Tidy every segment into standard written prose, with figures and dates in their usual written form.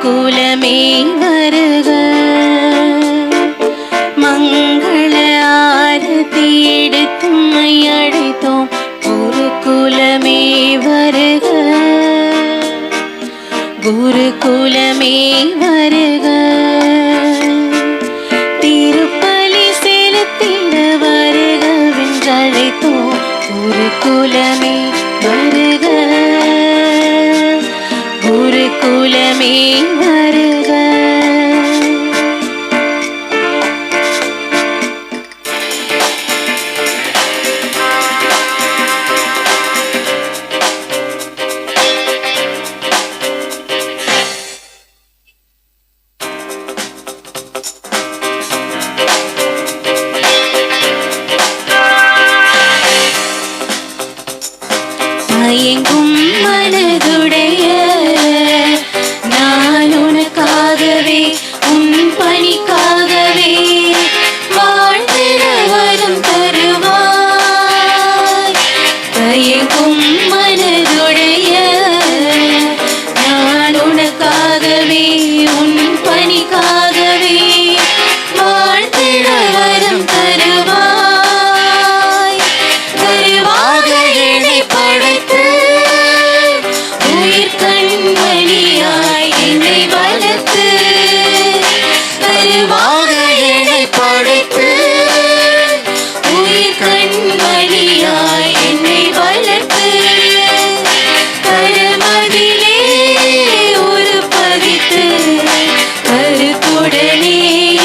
குலமே வருக, மங்கள ஆரத்தி எடுத்தும்மை அழைத்தோம். குருகுலமே வருக, குருகுலமே வருக. திருப்பலி செலுத்திட வருக வென்றழைத்தோம். குருகுலமே வருக, குருகுலமே வருக. மயங்கும் மனதுடைய நான் உனக்காகவே உன் பணிக்காகவே வாழ்ந்திட வரம் தருவாய். மயங்கும் மனதுடைய நான் உனக்காகவே உன் பணிக்காகவே வாழ்ந்திட வரம் தருவாய். கருவாக என்னை படைத்து உயிர் கண்மணியாய் என்னை வளர்த்து, கருவாக என்னை படைத்து உயிர் கண்மணியாய் என்னை வளர்த்து, கரமதிலே ஒரு பதித்து கருத்துடனே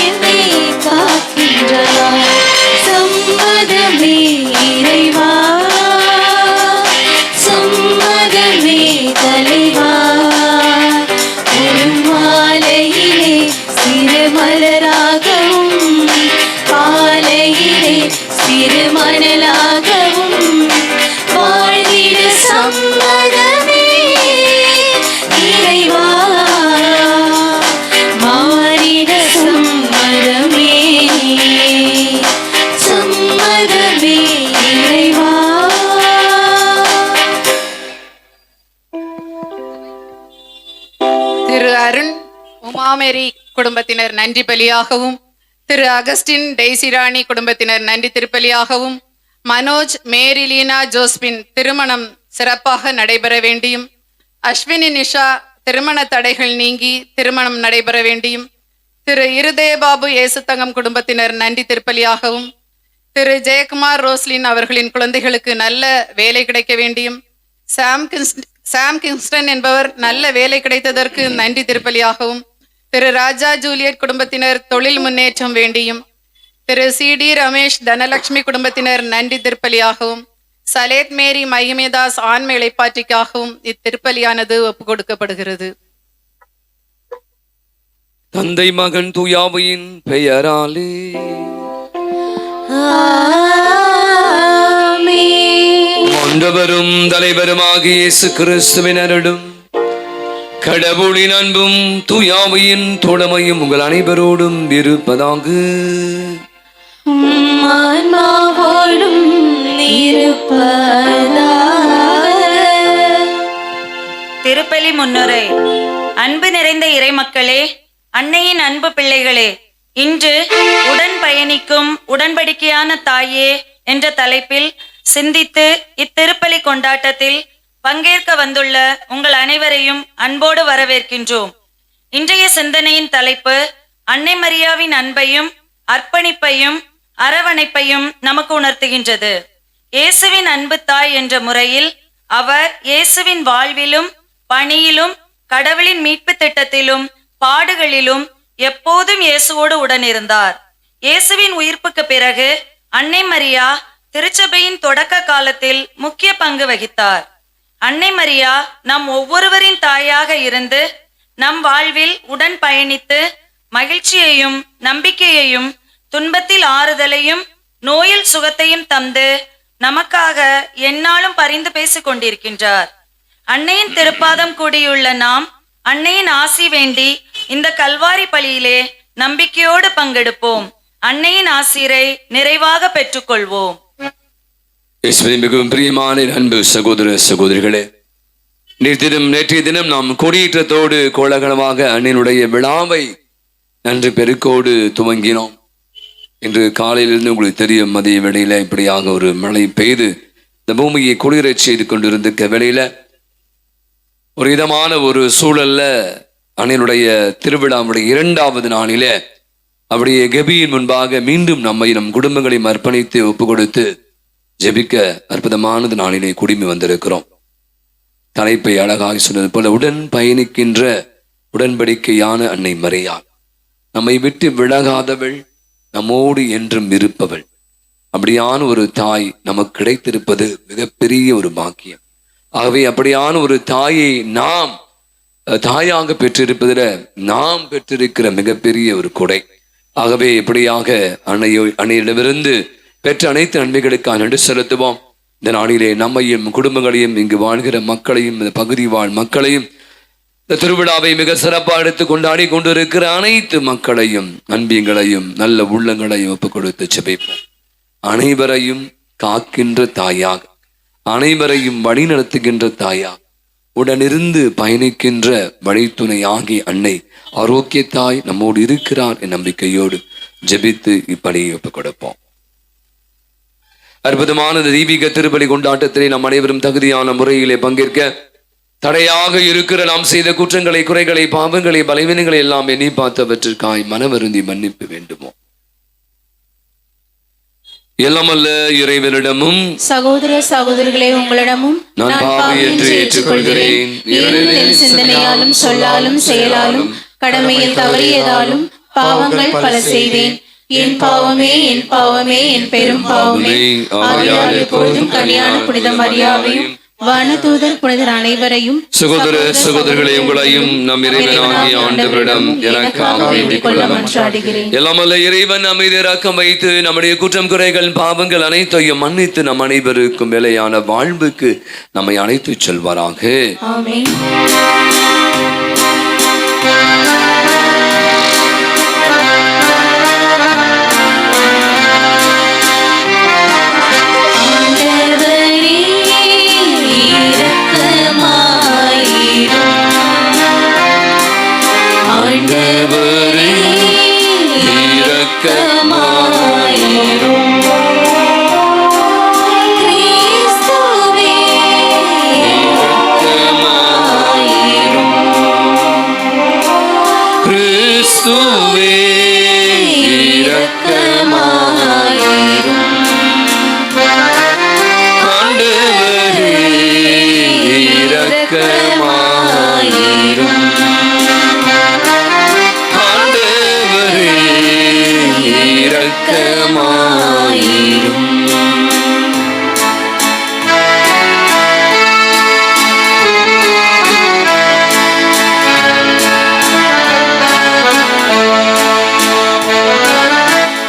என்னை காக்கின்றாய். சம்மதமே இறைவா, சம்மதமே தலைவா. ஒரு மாலையிலே சிறு மலராகவும் பாலையிலே சிறு மணலாகவும் வாழ்ந்திட சம்மதமே இறைவா, மாறிட சம்மதமே, சம்மதமே இறைவா. திரு அருண் உமாமேரி குடும்பத்தினர் நன்றி பலியாகவும், திரு அகஸ்டின் டெய்சிராணி குடும்பத்தினர் நன்றி திருப்பலியாகவும், மனோஜ் மேரிலீனா ஜோஸ்பின் திருமணம் சிறப்பாக நடைபெற வேண்டியும், அஸ்வினி நிஷா திருமண தடைகள் நீங்கி திருமணம் நடைபெற வேண்டியும், திரு இருதயபாபு ஏசுத்தங்கம் குடும்பத்தினர் நன்றி திருப்பலியாகவும், திரு ஜெயக்குமார் ரோஸ்லின் அவர்களின் குழந்தைகளுக்கு நல்ல வேலை கிடைக்க வேண்டியும், சாம் கிங்ஸ்டன் என்பவர் நல்ல வேலை கிடைத்ததற்கு நன்றி திருப்பலியாகவும், திரு ராஜா ஜூலியட் குடும்பத்தினர் தொழில் முன்னேற்றம் வேண்டியும், திரு சி.டி. ரமேஷ் தனலட்சுமி குடும்பத்தினர் நன்றி திருப்பலியாகவும், சலேத் மேரி மகிமேதாஸ் ஆன்ம இளைப்பாற்றிக்காகவும் இத்திருப்பலியானது ஒப்புக் கொடுக்கப்படுகிறது. தந்தை மகன் தூயாவையின் பெயராலே ஆண்டவரும் தலைவருமாகிய இயேசு கிறிஸ்துவின் அருளும் கடவுளின் அன்பும் தூயாவையின் தோழமையும் உங்கள் அனைவரோடும் இருப்பதாக. திருப்பலி முன்னுரை. அன்பு நிறைந்த இறைமக்களே, அன்னையின் அன்பு பிள்ளைகளே, இன்று உடன் பயணிக்கும் உடன்படிக்கையான தாயே என்ற தலைப்பில் சிந்தித்து இத்திருப்பலி கொண்டாட்டத்தில் பங்கேற்க வந்துள்ள உங்கள் அனைவரையும் அன்போடு வரவேற்கின்றோம். இன்றைய சிந்தனையின் தலைப்பு அன்னை மரியாவின் அன்பையும் அர்ப்பணிப்பையும் அரவணைப்பையும் நமக்கு உணர்த்துகின்றது. இயேசுவின் அன்பு தாய் என்ற முறையில் அவர் இயேசுவின் வாழ்விலும் பணியிலும் கடவுளின் மீட்பு திட்டத்திலும் பாடுகளிலும் எப்போதும் இயேசுவோடு உடனிருந்தார். இயேசுவின் உயிர்ப்புக்கு பிறகு அன்னை மரியா திருச்சபையின் தொடக்க காலத்தில் முக்கிய பங்கு வகித்தார். அன்னை மரியா நம் ஒவ்வொருவரின் தாயாக இருந்து நம் வாழ்வில் உடன் பயணித்து மகிழ்ச்சியையும் நம்பிக்கையையும் துன்பத்தில் ஆறுதலையும் நோயில் சுகத்தையும் தந்து நமக்காக எந்நாளும் பரிந்து பேசிக் கொண்டிருக்கின்றார். அன்னையின் திருப்பாதம் கூடியுள்ள நாம் அன்னையின் ஆசி வேண்டி இந்த கல்வாரி பலியிலே நம்பிக்கையோடு பங்கெடுப்போம். அன்னையின் ஆசிரை நிறைவாக பெற்றுக்கொள்வோம். மிகவும் பிரியமான அன்பு சகோதர சகோதரிகளே, நேற்றைய தினம் நாம் கொடியேற்றத்தோடு கோலாகலமாக அண்ணனுடைய விழாவை நன்றி பெருக்கோடு துவங்கினோம். இன்று காலையிலிருந்து உங்களுக்கு தெரியும், மதிய வேளையில இப்படியாக ஒரு மழை பெய்து இந்த பூமியை குளிரச் செய்து கொண்டிருந்த வேளையில ஒரு இதமான ஒரு சூழல்ல அண்ணனுடைய திருவிழாவுடைய 2வது நாளில அப்படியே கெபியின் முன்பாக மீண்டும் நம்மை நம் குடும்பங்களையும் அர்ப்பணித்து ஒப்பு கொடுத்து ஜெபிக்க அற்புதமானது நாளிலே குடிமை வந்திருக்கிறோம். தலைப்பை அழகாக சொன்னது போல உடன் பயணிக்கின்ற உடன்படிக்கையான அன்னை மரியாள், நம்மை விட்டு விலகாதவள், நம்மோடு என்றும் இருப்பவள். அப்படியான ஒரு தாய் நமக்கு கிடைத்திருப்பது மிகப்பெரிய ஒரு பாக்கியம். ஆகவே அப்படியான ஒரு தாயை நாம் தாயாக பெற்றிருப்பதில் நாம் பெற்றிருக்கிற மிகப்பெரிய ஒரு கொடை. ஆகவே இப்படியாக அன்னையிடமிருந்து பெற்ற அனைத்து நன்மைகளுக்காக நன்றி செலுத்துவோம். இந்த நாளிலே நம்மையும் குடும்பங்களையும் இங்கு வாழ்கிற மக்களையும் இந்த பகுதி வாழ் மக்களையும் இந்த திருவிழாவை மிக சிறப்பாக எடுத்து கொண்டாடி கொண்டிருக்கிற அனைத்து மக்களையும் அன்பியங்களையும் நல்ல உள்ளங்களையும் ஒப்புக் கொடுத்து ஜெபிப்போம். அனைவரையும் காக்கின்ற தாயாக, அனைவரையும் வழி நடத்துகின்ற தாயாக, உடனிருந்து பயணிக்கின்ற வழித்துணை ஆகிய அன்னை ஆரோக்கிய தாய் நம்மோடு இருக்கிறார் என் நம்பிக்கையோடு ஜெபித்து இப்படியை ஒப்புக் கொடுப்போம். அற்புதமான தெய்வீக திருப்பலி கொண்டாட்டத்திலே நாம் அனைவரும் தகுதியான முறையிலே பங்கேற்க தடையாக இருக்கிற நாம் செய்த குற்றங்களை, குறைகளை, பாவங்களை, பலவீனங்களை எல்லாம் எண்ணி பார்த்தவற்றிற்காய் மனவருந்தி மன்னிப்பு வேண்டுமோ. எல்லாமல்ல இறைவனிடமும் சகோதர சகோதரிகளே உங்களிடமும் நான் பாவி என்று ஏற்றுக்கொள்கிறேன். சிந்தனையாலும் சொல்லாலும் செயலாலும் கடமையில் தவறியதாலும் பாவங்கள் பல செய்தேன். என் பாவமே என் பாவமே என் பெரும் பாவமே. ஆகையால் எப்பொழுதும் கல்யாண புனித மரியாவையும் வானதூதர் புனிதர் அனைவரையும் சகோதர சகோதரிகளை உங்களையும் நம் இறைவனாகிய ஆண்டவரிடம் எனக்காக வேண்டிக் கொள்ள மன்றாடுகிறேன். எல்லாமல்ல இறைவன் அமைதி இரக்கம் வைத்து நம்முடைய குற்றம் குறைகள் பாவங்கள் அனைத்தையும் மன்னித்து நம் அனைவருக்கும் நிலையான வாழ்வுக்கு நம்மை அழைத்து செல்வாராக. ஆமென். ஆண்டவரே இரக்கமாயிரும். கிறிஸ்துவே இரக்கமாயிரும். கிறிஸ்துவே இரக்கமாயிரும். ஆண்டவரே இரக்கமாயிரும்.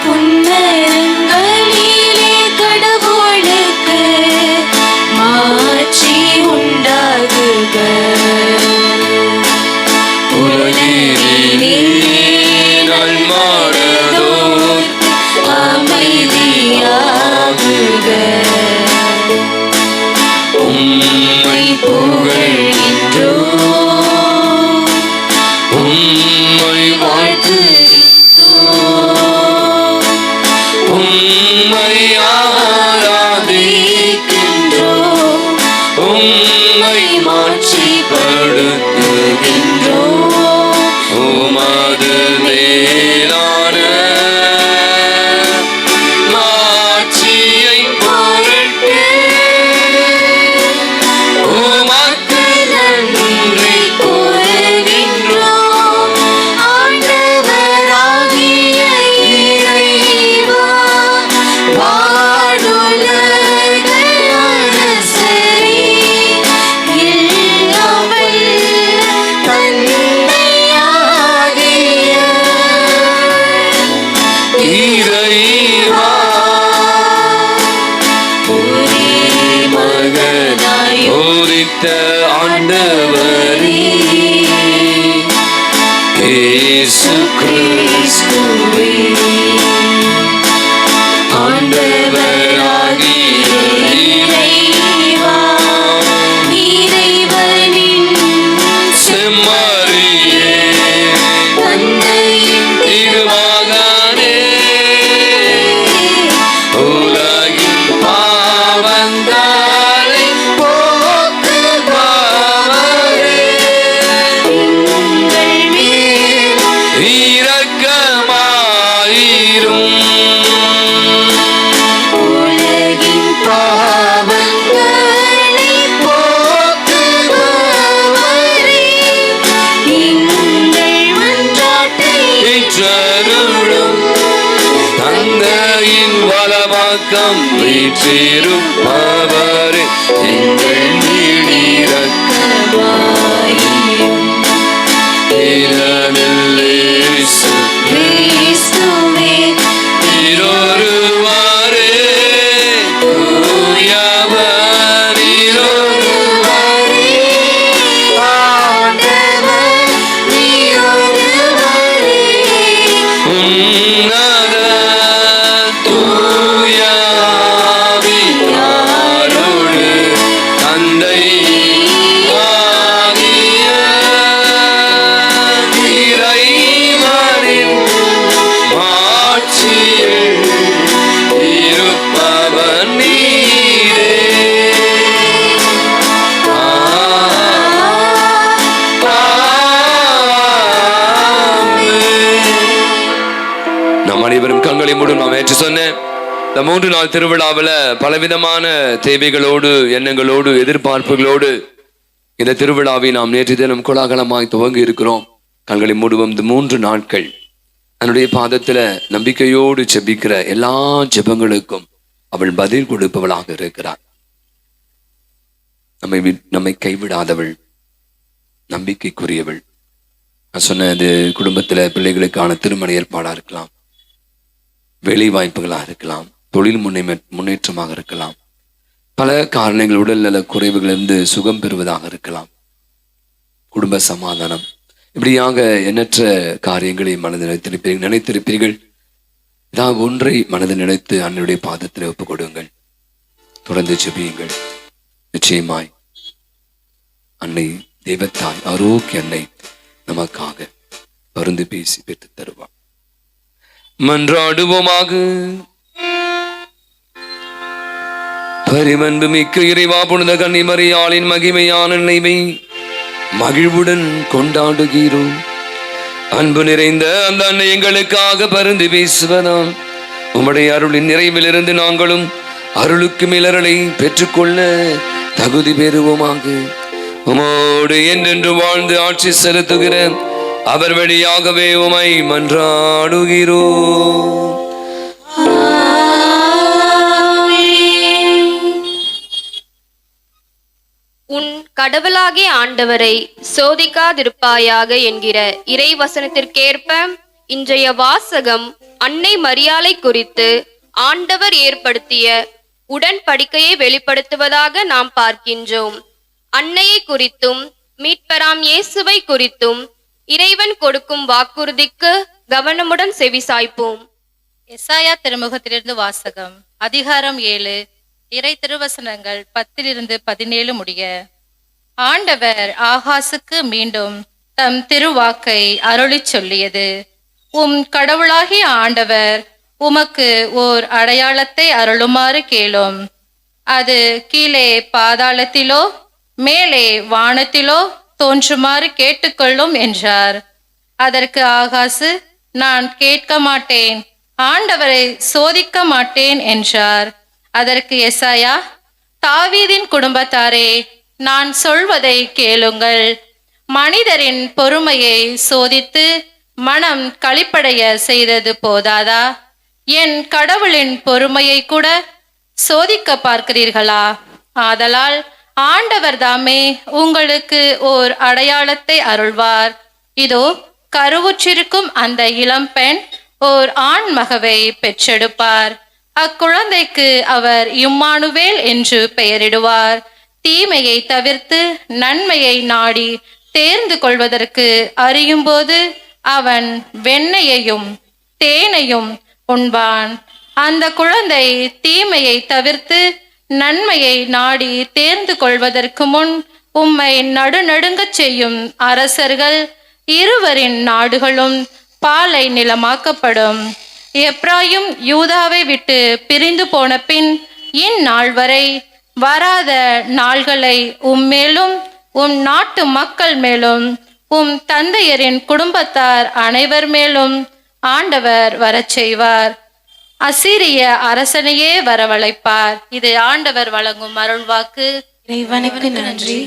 புன்னரங்களிலே கடவுளுக்கு மாட்சி உண்டாகுக. உலகிலே நல்மாடதோர் அமைதியாகுக. உம்மை புகழ்கின்றோம், உம்மை வாழ்த்துகின்றோம், உம்மை ஆராதிக்கின்றோம், உம்மை மாட்சிப்படுத்துகின்றோம். உமது மேலான மாட்சியை பொருட்டு உமக்கு நன்றி கூறுகின்றோம். ஆண்டவராகிய இறைவா, வானுலக அரசரே, எல்லாம் வல்ல தந்தையாகிய இறைவா, ஒரே மகனாய் உரித்த ஆண்டவரே இயேசு கிறிஸ்துவே, ஆண்டவராகிய இறைவா, இறைவனின் இரக்கம் வீற்றிருப்பவரே எங்கள் மீது இரக்கமாயிரும். இரவில் இயேசு கிறிஸ்துவே நீரொருவரே தூயவர் நீரொருவரே ஆண்டவர் நீரொருவரே உன்னத தூய ஆவியாரோடு தந்தை ஆகிய இறைவனின் மாட்சியில் இருப்பவர் நீரே. நாம் அனைவரும் கண்களை மூடும். நாம் ஏற்று சொன்னேன் இந்த 3 நாள் திருவிழாவில் பலவிதமான தேவைகளோடு எண்ணங்களோடு எதிர்பார்ப்புகளோடு இந்த திருவிழாவை நாம் நேற்று தினம் கோலாகலமாய் துவங்கி இருக்கிறோம். கண்களை மூடுவோம். இந்த 3 நாட்கள் அதனுடைய பாதத்துல நம்பிக்கையோடு ஜெபிக்கிற எல்லா ஜெபங்களுக்கும் அவள் பதில் கொடுப்பவளாக இருக்கிறார். நம்மை கைவிடாதவள், நம்பிக்கைக்குரியவள். நான் சொன்னது குடும்பத்துல பிள்ளைகளுக்கான திருமண ஏற்பாடா இருக்கலாம், வேலை வாய்ப்புகளா இருக்கலாம், தொழில் முன்னேற்றமாக இருக்கலாம், பல காரணங்கள் உடல்நல குறைவுகளிலிருந்து சுகம் பெறுவதாக இருக்கலாம், குடும்ப சமாதானம், இப்படியாக எண்ணற்ற காரியங்களை மனதில் நினைத்திருப்பீர்கள். ஏதாவது ஒன்றை மனதில் நினைத்து அன்னையுடைய பாதத்தில் ஒப்புக் கொடுங்கள். தொடர்ந்து ஜெபியுங்கள். நிச்சயமாய் அன்னை தெய்வத்தாய் ஆரோக்கிய அன்னை நமக்காக பருந்து பேசி பெற்று தருவார். மன்றாடுவோமாக. பரிமன்பு மிக்க இறைவா, புனித கன்னிமரியாளின் மகிமையான நினைவை மகிழ்வுடன் கொண்டாடுகிறோம். அன்பு நிறைந்த அந்த அன்னை எங்களுக்காக பருந்து பேசுவதால் உம்முடைய அருளின் நிறைவிலிருந்து நாங்களும் அருளுக்கு மேலருளை பெற்றுக்கொள்ள தகுதி பெறுவோமாக. உமோடு என்றென்று வாழ்ந்து ஆட்சி செலுத்துகிற அவர் வழியாகவே உமை மன்றாடுகிறோம். உன் கடவுளாகிய ஆண்டவரை சோதிக்காதிருப்பாயாக என்கிற இறை வசனத்திற்கேற்ப இன்றைய வாசகம் அன்னை மரியாளை குறித்து ஆண்டவர் ஏற்படுத்திய உடன்படிக்கையை வெளிப்படுத்துவதாக நாம் பார்க்கின்றோம். அன்னையை குறித்தும் மீட்பராம் இயேசுவை குறித்தும் இறைவன் கொடுக்கும் வாக்குறுதிக்கு கவனமுடன் செவிசாய்ப்போம். எசாயா திருமுகத்திலிருந்து வாசகம். அதிகாரம் 7, இறை திருவசனங்கள் 10-17 முடிய. ஆண்டவர் ஆகாசுக்கு மீண்டும் தம் திருவாக்கை அருளிச் சொல்லியது. உம் கடவுளாகிய ஆண்டவர் உமக்கு ஓர் அடையாளத்தை அருளுமாறு கேளும். அது கீழே பாதாளத்திலோ மேலே வானத்திலோ தோன்றுமாறு கேட்டுக்கொள்ளும் என்றார். அதற்கு ஆகாசு, நான் கேட்க மாட்டேன், ஆண்டவரை சோதிக்க மாட்டேன் என்றார். அதற்கு எசாயா, தாவீதின் குடும்பத்தாரே, நான் சொல்வதை கேளுங்கள். மனிதரின் பொறுமையை சோதித்து மனம் களிப்படைய செய்தது போதாதா? என் கடவுளின் பொறுமையை கூட சோதிக்க பார்க்கிறீர்களா? ஆதலால் ஆண்டவர் தாமே உங்களுக்கு ஓர் அடையாளத்தை அருள்வார். இதோ, கருவுற்றிருக்கும் அந்த இளம்பெண் ஓர் ஆண் மகவை பெற்றெடுப்பார். அக்குழந்தைக்கு அவர் இம்மானுவேல் என்று பெயரிடுவார். தீமையை தவிர்த்து நன்மையை நாடி தேர்ந்து கொள்வதற்கு அறியும்போது அவன் வெண்ணெயையும் தேனையும் உண்பான். அந்த குழந்தை தீமையை தவிர்த்து நன்மையை நாடி தேர்ந்து கொள்வதற்கு முன் உம்மை நடுநடுங்கச் செய்யும் அரசர்கள் இருவரின் நாடுகளும் பாலை நிலமாக்கப்படும். எப்ராயிம் யூதாவை விட்டு பிரிந்து போன பின் இந்நாள் வரை வராத நாள்களை உம்மேலும் உம் நாட்டு மக்கள் மேலும் உம் தந்தையரின் குடும்பத்தார் அனைவர் மேலும் ஆண்டவர் வரச் செய்வார். அசீரிய அரசனையே வரவழைப்பார். இது ஆண்டவர் வழங்கும் அருள்வாக்கு. இறைவனுக்கு நன்றி.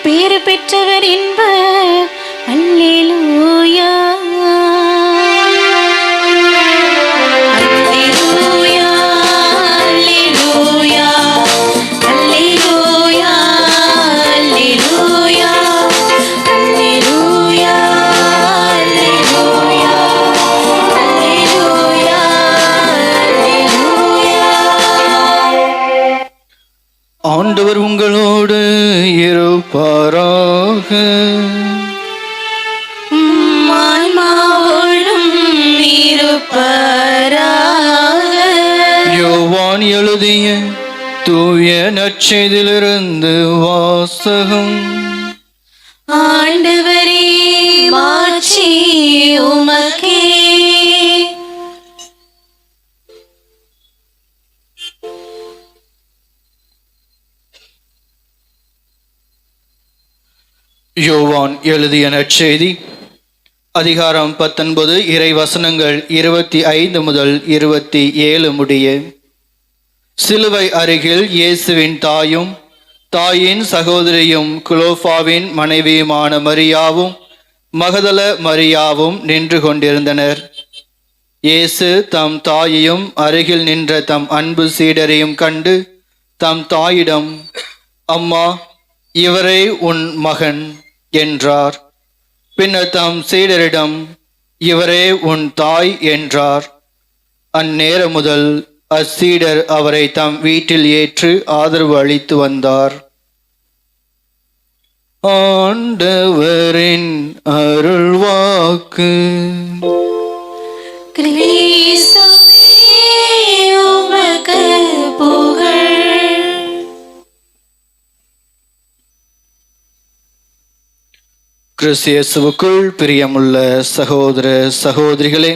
பேறு பெற்றவர் என்பர். அல்லேலூயா அல்லேலூயா அல்லேலூயா அல்லேலூயா அல்லேலூயா அல்லேலூயா அல்லேலூயா அல்லேலூயா அல்லேலூயா. ஆண்டவர் உங்களோடு இருப்பாராக. ஆன்மாவோடும் இருப்பாராக. யோவான் எழுதிய தூய நற்செய்தியிலிருந்து வாசகம். ஆண்டவரே மாட்சி உமக்கே. யோவான் எழுதிய நற்செய்தி அதிகாரம் 19 இறை வசனங்கள் 25 முதல் 27 முடிய. சிலுவை அருகில் இயேசுவின் தாயும் தாயின் சகோதரியும் குலோபாவின் மனைவியுமான மரியாவும் மகதல மரியாவும் நின்று கொண்டிருந்தனர். இயேசு தம் தாயையும் அருகில் நின்ற தம் அன்பு சீடரையும் கண்டு தம் தாயிடம், அம்மா, இவரே உன் மகன் என்றார். பின்னர் தம் சீடரிடம், இவரே உன் தாய் என்றார். அந்நேரம் முதல் அச்சீடர் அவரை தம் வீட்டில் ஏற்று ஆதரவு அளித்து வந்தார். ஆண்டவரின் அருள்வாக்கு. கிறிஸ்துவே உமக்கு புகழ். கிறிஸ்து இயேசுவுக்குள் பிரியமுள்ள சகோதர சகோதரிகளே,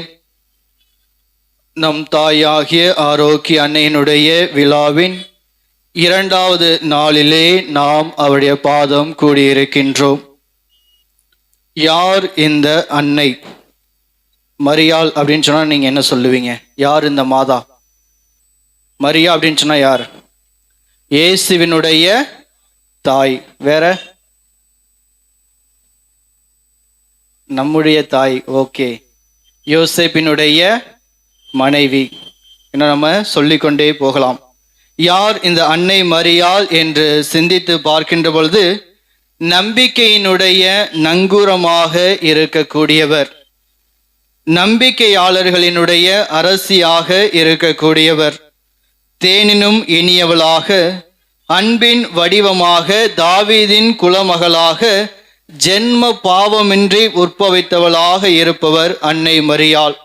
நம் தாயாகிய ஆரோக்கிய அன்னையினுடைய விழாவின் 2வது நாளிலே நாம் அவருடைய பாதம் கூடியிருக்கின்றோம். யார் இந்த அன்னை? மரியாள் அப்படின்னு சொன்னா நீங்க என்ன சொல்லுவீங்க? யார் இந்த மாதா? மரியா அப்படின்னு சொன்னா யார்? இயேசுவினுடைய தாய். வேற? நம்முடைய தாய். ஓகே. யோசேப்பினுடைய மனைவி. இன்னும் நம்ம சொல்லிக்கொண்டே போகலாம். யார் இந்த அன்னை மரியாள் என்று சிந்தித்து பார்க்கின்ற பொழுது, நம்பிக்கையினுடைய நங்கூரமாக இருக்கக்கூடியவர், நம்பிக்கையாளர்களினுடைய அரசியாக இருக்கக்கூடியவர், தேனினும் இனியவளாக, அன்பின் வடிவமாக, தாவீதின் குலமகளாக, ஜென்ம பாவமின்றி உற்பவித்தவளாக இருப்பவர் அன்னை மரியாள்.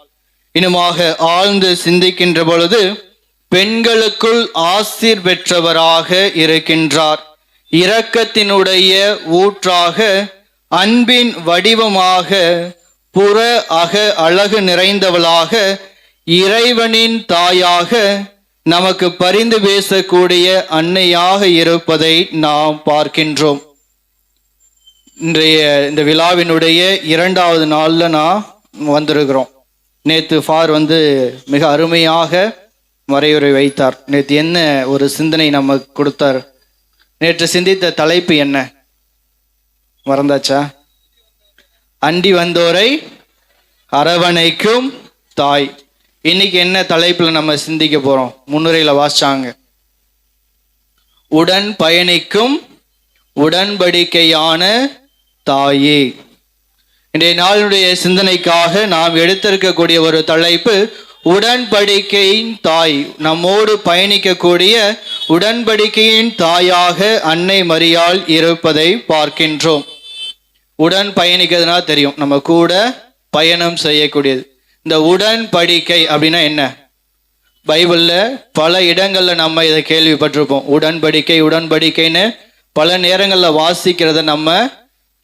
இனுமாக ஆழ்ந்து சிந்திக்கின்ற பொழுது, பெண்களுக்குள் ஆசீர் பெற்றவராக இருக்கின்றார். இரக்கத்தினுடைய ஊற்றாக, அன்பின் வடிவமாக, புற அக அழகு நிறைந்தவளாக, இறைவனின் தாயாக, நமக்கு பரிந்து பேசக்கூடிய அன்னையாக இருப்பதை நாம் பார்க்கின்றோம். இன்றைய இந்த விழாவினுடைய 2வது நாள்ல நான் வந்திருக்கிறோம். நேற்று ஃபார் மிக அருமையாக வரையுறை வைத்தார். நேற்று என்ன ஒரு சிந்தனை நமக்கு கொடுத்தார்? நேற்று சிந்தித்த தலைப்பு என்ன மறந்தாச்சா? அண்டி வந்தோரை அரவணைக்கும் தாய். இன்னைக்கு என்ன தலைப்புல நம்ம சிந்திக்க போறோம்? முன்னுரையில வாசிச்சாங்க, உடன் பயணிக்கும் உடன்படிக்கையான தாயே. இன்றைய நாளுடைய சிந்தனைக்காக நாம் எடுத்திருக்கக்கூடிய ஒரு தலைப்பு, உடன்படிக்கையின் தாய். நம்மோடு பயணிக்கக்கூடிய உடன்படிக்கையின் தாயாக அன்னை மரியாள் இருப்பதை பார்க்கின்றோம். உடன் பயணிக்கிறதுனா தெரியும், நம்ம கூட பயணம் செய்யக்கூடியது. இந்த உடன்படிக்கை அப்படின்னா என்ன? பைபிள்ல பல இடங்கள்ல நம்ம இதை கேள்விப்பட்டிருப்போம். உடன்படிக்கை உடன்படிக்கைன்னு பல நேரங்களில் வாசிக்கிறத நம்ம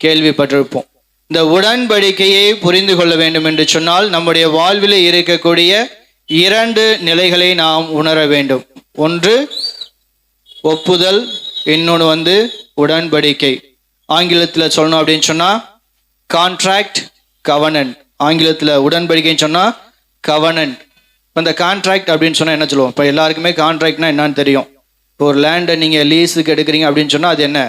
கேள்விப்பட்டிருப்போம். இந்த உடன்படிக்கையை புரிந்து கொள்ள வேண்டும் என்று சொன்னால், நம்முடைய வாழ்வில் இருக்கக்கூடிய 2 நிலைகளை நாம் உணர வேண்டும். ஒன்று ஒப்புதல், இன்னொன்று உடன்படிக்கை. ஆங்கிலத்தில் சொல்லணும் அப்படின்னு சொன்னா கான்ட்ராக்ட், கவனன்ட். ஆங்கிலத்தில் உடன்படிக்கைன்னு சொன்னா கவனன்ட். இந்த கான்ட்ராக்ட் அப்படின்னு சொன்னா என்ன சொல்லுவோம்? இப்போ எல்லாருக்குமே கான்ட்ராக்ட்னா என்னன்னு தெரியும். இப்போ ஒரு லேண்டை நீங்க லீஸுக்கு எடுக்கிறீங்க அப்படின்னு சொன்னா அது என்ன?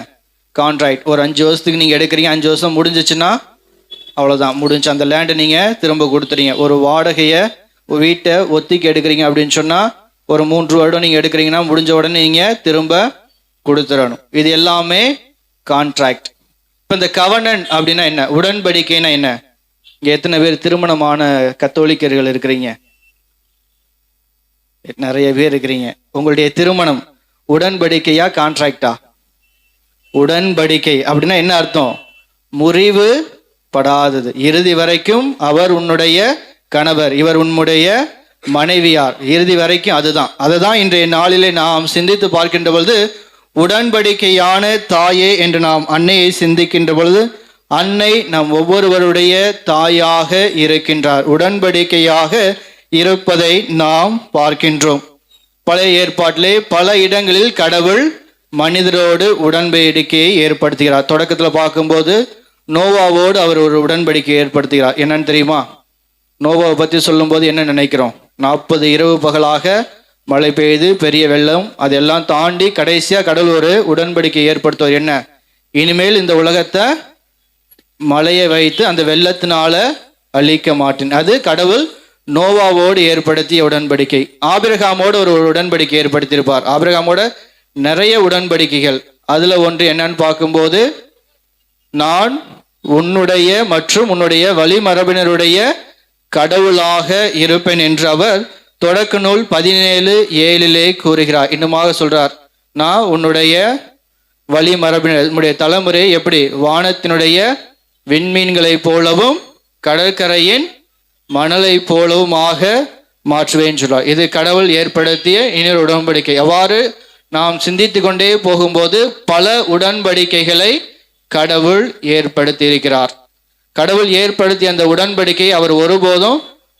கான்ட்ராக்ட். ஒரு 5 வருஷத்துக்கு நீங்கள் எடுக்கிறீங்க, 5 வருஷம் முடிஞ்சிச்சுன்னா அவ்வளோதான், முடிஞ்சு. அந்த லேண்டை நீங்கள் திரும்ப கொடுத்துறீங்க. ஒரு வாடகையை வீட்டை ஒத்திக்கு எடுக்கிறீங்க அப்படின்னு சொன்னால் ஒரு 3 வருடம் நீங்கள் எடுக்கிறீங்கன்னா முடிஞ்ச உடனே நீங்கள் திரும்ப கொடுத்துடணும். இது எல்லாமே கான்ட்ராக்ட். இப்போ இந்த கவர்னன் அப்படின்னா என்ன, உடன்படிக்கைன்னா என்ன? இங்கே எத்தனை பேர் திருமணமான கத்தோலிக்கர்கள் இருக்கிறீங்க? நிறைய பேர் இருக்கிறீங்க. உங்களுடைய திருமணம் உடன்படிக்கையா கான்ட்ராக்டா? உடன்படிக்கை அப்படின்னா என்ன அர்த்தம்? முறிவு படாதது, இறுதி வரைக்கும் அவர் உன்னுடைய கணவர், இவர் உன்னுடைய மனைவியார், இறுதி வரைக்கும். அதுதான் இன்றைய நாளிலே நாம் சிந்தித்து பார்க்கின்ற பொழுது உடன்படிக்கையான தாயே என்று நாம் அன்னையை சிந்திக்கின்ற பொழுது அன்னை நம் ஒவ்வொருவருடைய தாயாக இருக்கின்றார், உடன்படிக்கையாக இருப்பதை நாம் பார்க்கின்றோம். பழைய ஏற்பாட்டிலே பல இடங்களில் கடவுள் மனிதரோடு உடன்படிக்கையை ஏற்படுத்துகிறார். தொடக்கத்தில் பார்க்கும்போது நோவாவோடு அவர் ஒரு உடன்படிக்கை ஏற்படுத்துகிறார். என்னன்னு தெரியுமா? நோவாவை பற்றி சொல்லும்போது என்ன நினைக்கிறோம்? 40 இரவு பகலாக மழை பெய்து பெரிய வெள்ளம், அதெல்லாம் தாண்டி கடைசியாக கடவுள் ஒரு உடன்படிக்கை ஏற்படுத்துவார். என்ன? இனிமேல் இந்த உலகத்தை மழையை வைத்து அந்த வெள்ளத்தினால அழிக்க மாட்டேன். அது கடவுள் நோவாவோடு ஏற்படுத்திய உடன்படிக்கை. ஆபிரகாமோடு ஒரு உடன்படிக்கை ஏற்படுத்தியிருப்பார். ஆபிரகாமோட நிறைய உடன்படிக்கைகள். அதுல ஒன்று என்னன்னு பார்க்கும்போது, நான் உன்னுடைய மற்றும் உன்னுடைய வழிமரபினருடைய கடவுளாக இருப்பேன் என்று அவர் தொடக்க நூல் 17:7 கூறுகிறார். இன்னுமாக சொல்றார், நான் உன்னுடைய வழிமரபினர், உன்னுடைய தலைமுறை எப்படி வானத்தினுடைய விண்மீன்களைப் போலவும் கடற்கரையின் மணலை போலவுமாக மாற்றுவேன் சொல்றார். இது கடவுள் ஏற்படுத்திய இன்னொரு உடன்படிக்கை. எவ்வாறு நாம் சிந்தித்து கொண்டே போகும்போது பல உடன்படிக்கைகளை கடவுள் ஏற்படுத்தி இருக்கிறார். கடவுள் ஏற்படுத்திய அந்த உடன்படிக்கை அவர் ஒருபோதும்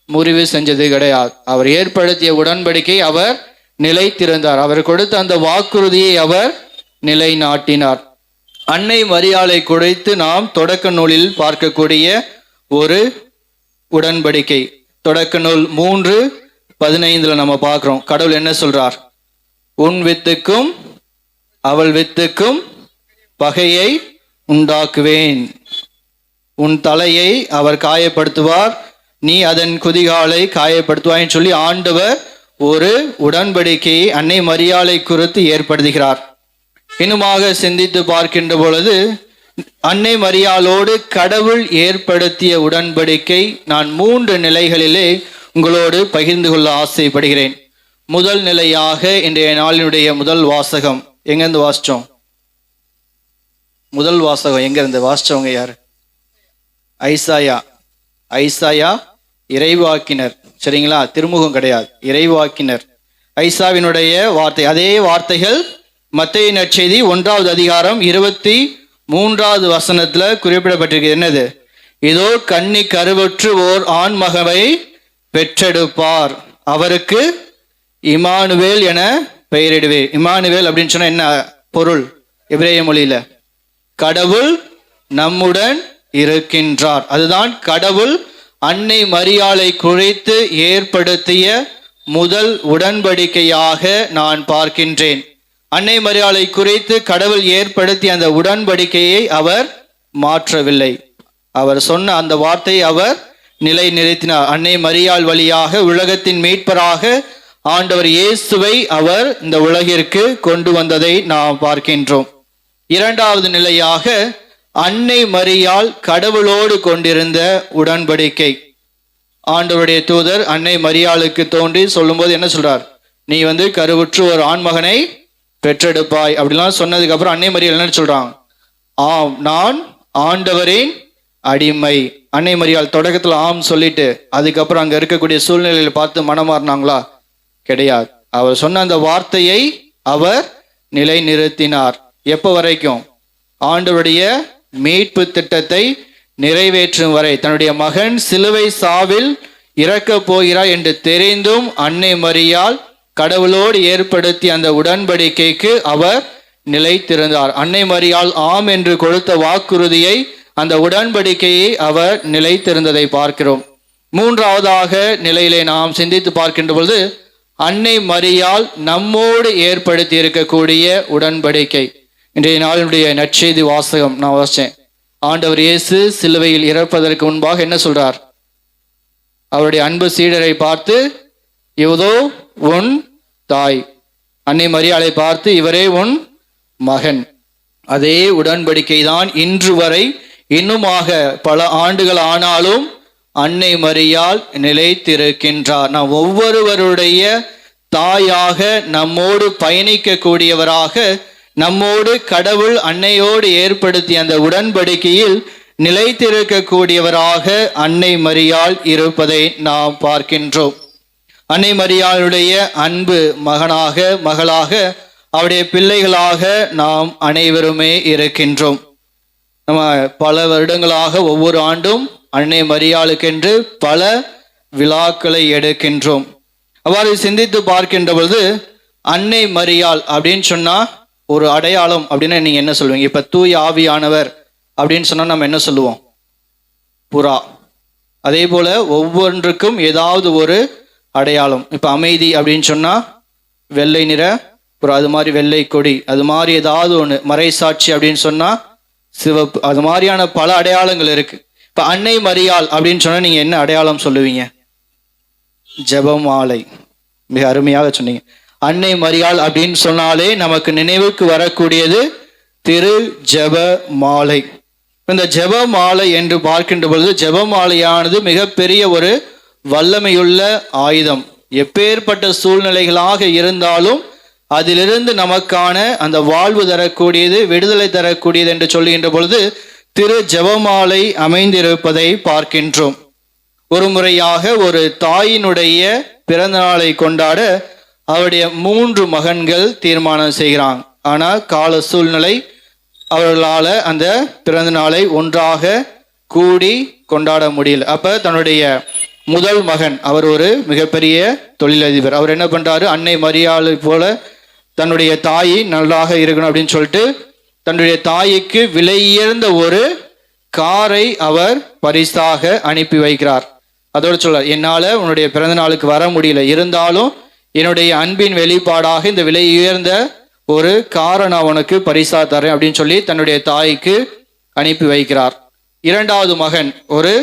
முறிவு செஞ்சது கிடையாது. அவர் ஏற்படுத்திய உடன்படிக்கை அவர் நிலைத்திருந்தார். அவர் கொடுத்த அந்த வாக்குறுதியை அவர் நிலைநாட்டினார். அன்னை மரியாளை குறித்து நாம் தொடக்க நூலில் பார்க்கக்கூடிய ஒரு உடன்படிக்கை. தொடக்க நூல் 3:15 நம்ம பார்க்கிறோம். கடவுள் என்ன சொல்றார்? உன் வித்துக்கும் அவள் வித்துக்கும் பகையை உண்டாக்குவேன், உன் தலையை அவர் காயப்படுத்துவார், நீ அதன் குதிகாலை காயப்படுத்துவாய்ன்னு சொல்லி ஆண்டவர் ஒரு உடன்படிக்கையை அன்னை மரியாளை குறித்து ஏற்படுத்துகிறார். இன்னுமாக சிந்தித்து பார்க்கின்ற பொழுது அன்னை மரியாளோடு கடவுள் ஏற்படுத்திய உடன்படிக்கை நான் 3 நிலைகளிலே உங்களோடு பகிர்ந்து கொள்ள ஆசைப்படுகிறேன். முதல் நிலையாக இன்றைய நாளினுடைய முதல் வாசகம் எங்கிருந்து வாசிச்சோம்? முதல் வாசகம் எங்கிருந்து வாசிச்சவங்க யாரு? ஐசாயா இறைவாக்கினர். சரிங்களா? திருமுகம் கிடையாது, இறைவாக்கினர். ஐசாவினுடைய வார்த்தை, அதே வார்த்தைகள் மத்தேயு நற்செய்தி 1வது அதிகாரம் 23வது வசனத்துல குறிப்பிடப்பட்டிருக்கு. என்னது? இதோ கன்னி கருவுற்று ஓர் ஆண்மகவை பெற்றெடுப்பார், அவருக்கு இமானுவேல் என பெயரிடுவே. இமானுவேல் அப்படின்னு சொன்னா என்ன பொருள் எபிரேய மொழியில? கடவுள் நம்முடன் இருக்கின்றார். அதுதான் கடவுள் அன்னை மரியாளை குறித்து ஏற்படுத்திய முதல் உடன்படிக்கையாக நான் பார்க்கின்றேன். அன்னை மரியாளை குறித்து கடவுள் ஏற்படுத்திய அந்த உடன்படிக்கையை அவர் மாற்றவில்லை. அவர் சொன்ன அந்த வார்த்தையை அவர் நிலைநிறுத்தினார். அன்னை மரியாள் வழியாக உலகத்தின் மீட்பராக ஆண்டவர் இயேசுவை அவர் இந்த உலகிற்கு கொண்டு வந்ததை நாம் பார்க்கின்றோம். இரண்டாவது நிலையாக அன்னை மரியாள் கடவுளோடு கொண்டிருந்த உடன்படிக்கை. ஆண்டவருடைய தூதர் அன்னை மரியாளுக்கு தோன்றி சொல்லும்போது என்ன சொல்றார்? நீ கருவுற்று ஒரு ஆண்மகனை பெற்றெடுப்பாய் அப்படிலாம் சொன்னதுக்கு அப்புறம் அன்னை மரியாள் என்ன சொல்றாங்க? ஆம், நான் ஆண்டவரின் அடிமை. அன்னை மரியாள் தொடக்கத்துல ஆம் சொல்லிட்டு அதுக்கப்புறம் அங்க இருக்கக்கூடிய சூழ்நிலையில பார்த்து மனமாறினாங்களா? கிடையாது. அவர் சொன்ன அந்த வார்த்தையை அவர் நிலைநிறுத்தினார். எப்ப வரைக்கும்? ஆண்டவருடைய மீட்பு திட்டத்தை நிறைவேற்றும் வரை. தன்னுடைய மகன் சிலுவை சாவில் இறக்க போகிறார் என்று தெரிந்தும் அன்னை மரியாள் கடவுளோடு ஏற்படுத்திய அந்த உடன்படிக்கைக்கு அவர் நிலைத்திருந்தார். அன்னை மரியாள் ஆம் என்று கொடுத்த வாக்குறுதியை, அந்த உடன்படிக்கையை அவர் நிலைத்திருந்ததை பார்க்கிறோம். மூன்றாவதாக நிலையிலே நாம் சிந்தித்து பார்க்கின்ற பொழுது அன்னை மரியாள் நம்மோடு ஏற்படுத்தி இருக்கக்கூடிய உடன்படிக்கை. இன்றைய நாளினுடைய நற்செய்தி வாசகம் நான் வாசித்தேன். ஆண்டவர் இயேசு சிலுவையில் இறப்பதற்கு முன்பாக என்ன சொல்றார்? அவருடைய அன்பு சீடரை பார்த்து, இவதோ உன் தாய். அன்னை மரியாளை பார்த்து, இவரே உன் மகன். அதே உடன்படிக்கை தான் இன்று வரை இன்னுமாக பல ஆண்டுகள் ஆனாலும் அன்னை மரியாள் நிலைத்திருக்கின்றார். நாம் ஒவ்வொருவருடைய தாயாக, நம்மோடு பயணிக்க கூடியவராக, நம்மோடு கடவுள் அன்னையோடு ஏற்படுத்திய அந்த உடன்படிக்கையில் நிலைத்திருக்கக்கூடியவராக அன்னை மரியாள் இருப்பதை நாம் பார்க்கின்றோம். அன்னை மரியாளுடைய அன்பு மகனாக, மகளாக, அவருடைய பிள்ளைகளாக நாம் அனைவருமே இருக்கின்றோம். நம்ம பல வருடங்களாக ஒவ்வொரு ஆண்டும் அன்னை மரியாளுக்கென்று பல விழாக்களை எடுக்கின்றோம். அவ்வாறு சிந்தித்து பார்க்கின்ற பொழுது அன்னை மரியாள் அப்படின்னு சொன்னா ஒரு அடையாளம் அப்படின்னு நீங்க என்ன சொல்லுவீங்க? இப்ப தூய ஆவியானவர் அப்படின்னு சொன்னா நம்ம என்ன சொல்லுவோம்? புறா. அதே போல ஒவ்வொன்றுக்கும் ஏதாவது ஒரு அடையாளம். இப்ப அமைதி அப்படின்னு சொன்னா வெள்ளை நிற புறா, அது மாதிரி வெள்ளை கொடி, அது மாதிரி ஏதாவது ஒண்ணு. மறைசாட்சி அப்படின்னு சொன்னா சிவப்பு, அது மாதிரியான பல அடையாளங்கள் இருக்கு. இப்ப அன்னை மரியாள் அப்படின்னு சொன்னா நீங்க என்ன அடையாளம் சொல்லுவீங்க? ஜெபமாலை. மிக அருமையாக சொன்னீங்க. அன்னை மரியாள் அப்படின்னு சொன்னாலே நமக்கு நினைவுக்கு வரக்கூடியது திரு ஜெப மாலை. இந்த ஜெப மாலை என்று பார்க்கின்ற பொழுது ஜெபமாலையானது மிகப்பெரிய ஒரு வல்லமையுள்ள ஆயுதம். எப்பேற்பட்ட சூழ்நிலைகளாக இருந்தாலும் அதிலிருந்து நமக்கான அந்த வாழ்வு தரக்கூடியது, விடுதலை தரக்கூடியது என்று சொல்லுகின்ற பொழுது திரு ஜெபமாலை அமைந்திருப்பதை பார்க்கின்றோம். ஒரு முறையாக ஒரு தாயினுடைய பிறந்த நாளை கொண்டாட அவருடைய 3 மகன்கள் தீர்மானம் செய்கிறாங்க. ஆனால் கால சூழ்நிலை அவர்களால் அந்த பிறந்த நாளை ஒன்றாக கூடி கொண்டாட முடியல. அப்ப தன்னுடைய முதல் மகன், அவர் ஒரு மிகப்பெரிய தொழிலதிபர், அவர் என்ன பண்றாரு? அன்னை மரியாளை போல தன்னுடைய தாயை நல்லாக இருக்கணும் அப்படின்னு சொல்லிட்டு தன்னுடைய தாய்க்கு விலையுயர்ந்த ஒரு காரை அவர் பரிசாக அனுப்பி வைக்கிறார். அதோடு சொல்றார், என்னால உன்னுடைய பிறந்த நாளுக்கு வர முடியல, இருந்தாலும் என்னுடைய அன்பின் வெளிப்பாடாக இந்த விலை உயர்ந்த ஒரு காரை நான் உனக்கு பரிசா தரேன் அப்படின்னு சொல்லி தன்னுடைய தாய்க்கு அனுப்பி வைக்கிறார். இரண்டாவது மகன் ஒரு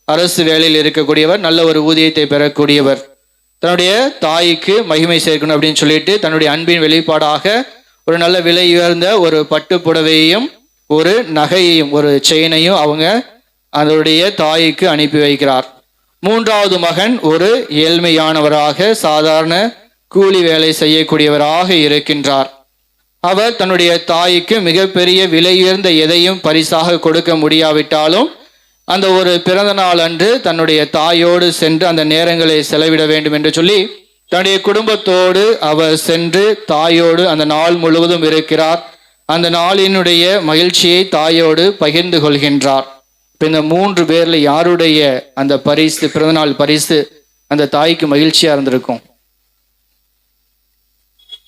அரசு வேலையில் இருக்கக்கூடியவர், நல்ல ஒரு ஊதியத்தை பெறக்கூடியவர். தன்னுடைய தாய்க்கு மகிமை சேர்க்கணும் அப்படின்னு சொல்லிட்டு தன்னுடைய அன்பின் வெளிப்பாடாக ஒரு நல்ல விலை உயர்ந்த ஒரு பட்டு புடவையையும் ஒரு நகையையும் ஒரு செயினையும் அவங்க அதனுடைய தாய்க்கு அனுப்பி வைக்கிறார். மூன்றாவது மகன் ஒரு ஏழ்மையானவராக, சாதாரண கூலி வேலை செய்யக்கூடியவராக இருக்கின்றார். அவர் தன்னுடைய தாய்க்கு மிகப்பெரிய விலையுயர்ந்த எதையும் பரிசாக கொடுக்க முடியாவிட்டாலும் அந்த ஒரு பிறந்த நாள் அன்று தன்னுடைய தாயோடு சென்று அந்த நேரங்களை செலவிட வேண்டும் என்று சொல்லி தன்னுடைய குடும்பத்தோடு அவர் சென்று தாயோடு அந்த நாள் முழுவதும் இருக்கிறார். அந்த நாளினுடைய மகிழ்ச்சியை தாயோடு பகிர்ந்து கொள்கின்றார். இப்போ இந்த 3 பேர்ல யாருடைய அந்த பரிசு, பிறந்தநாள் பரிசு அந்த தாய்க்கு மகிழ்ச்சியா இருந்திருக்கும்?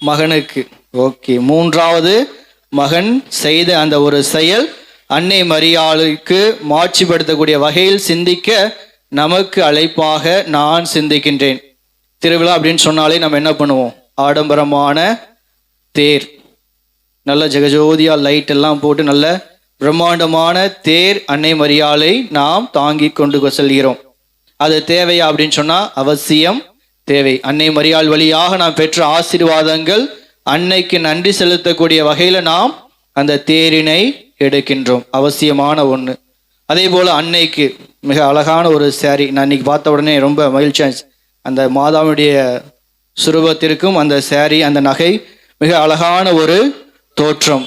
மகனுக்கு. ஓகே, மூன்றாவது மகன் செய்த அந்த ஒரு செயல் அன்னை மரியாளுக்கு மாட்சிப்படுத்தக்கூடிய வகையில் சிந்திக்க நமக்கு அழைப்பாக நான் சிந்திக்கின்றேன். திருவிழா அப்படின்னு சொன்னாலே நம்ம என்ன பண்ணுவோம்? ஆடம்பரமான தேர், நல்ல ஜெகஜோதியா லைட் எல்லாம் போட்டு நல்ல பிரம்மாண்டமான தேர் அன்னை மரியாளை நாம் தாங்கி கொண்டு செல்கிறோம். அது தேவையா அப்படின்னு சொன்னா அவசியம் தேவை. அன்னை மரியாள் வழியாக நாம் பெற்ற ஆசீர்வாதங்கள் அன்னைக்கு நன்றி செலுத்தக்கூடிய வகையில நாம் அந்த தேரினை எடுக்கின்றோம். அவசியமான ஒண்ணு. அதே போல அன்னைக்கு மிக அழகான ஒரு சாரி, நான் இன்னைக்கு பார்த்த உடனே ரொம்ப மகிழ்ச்சியாச்சு. அந்த மாதாவுடைய சுரூபத்திற்கும் அந்த சாரி, அந்த நகை மிக அழகான ஒரு தோற்றம்.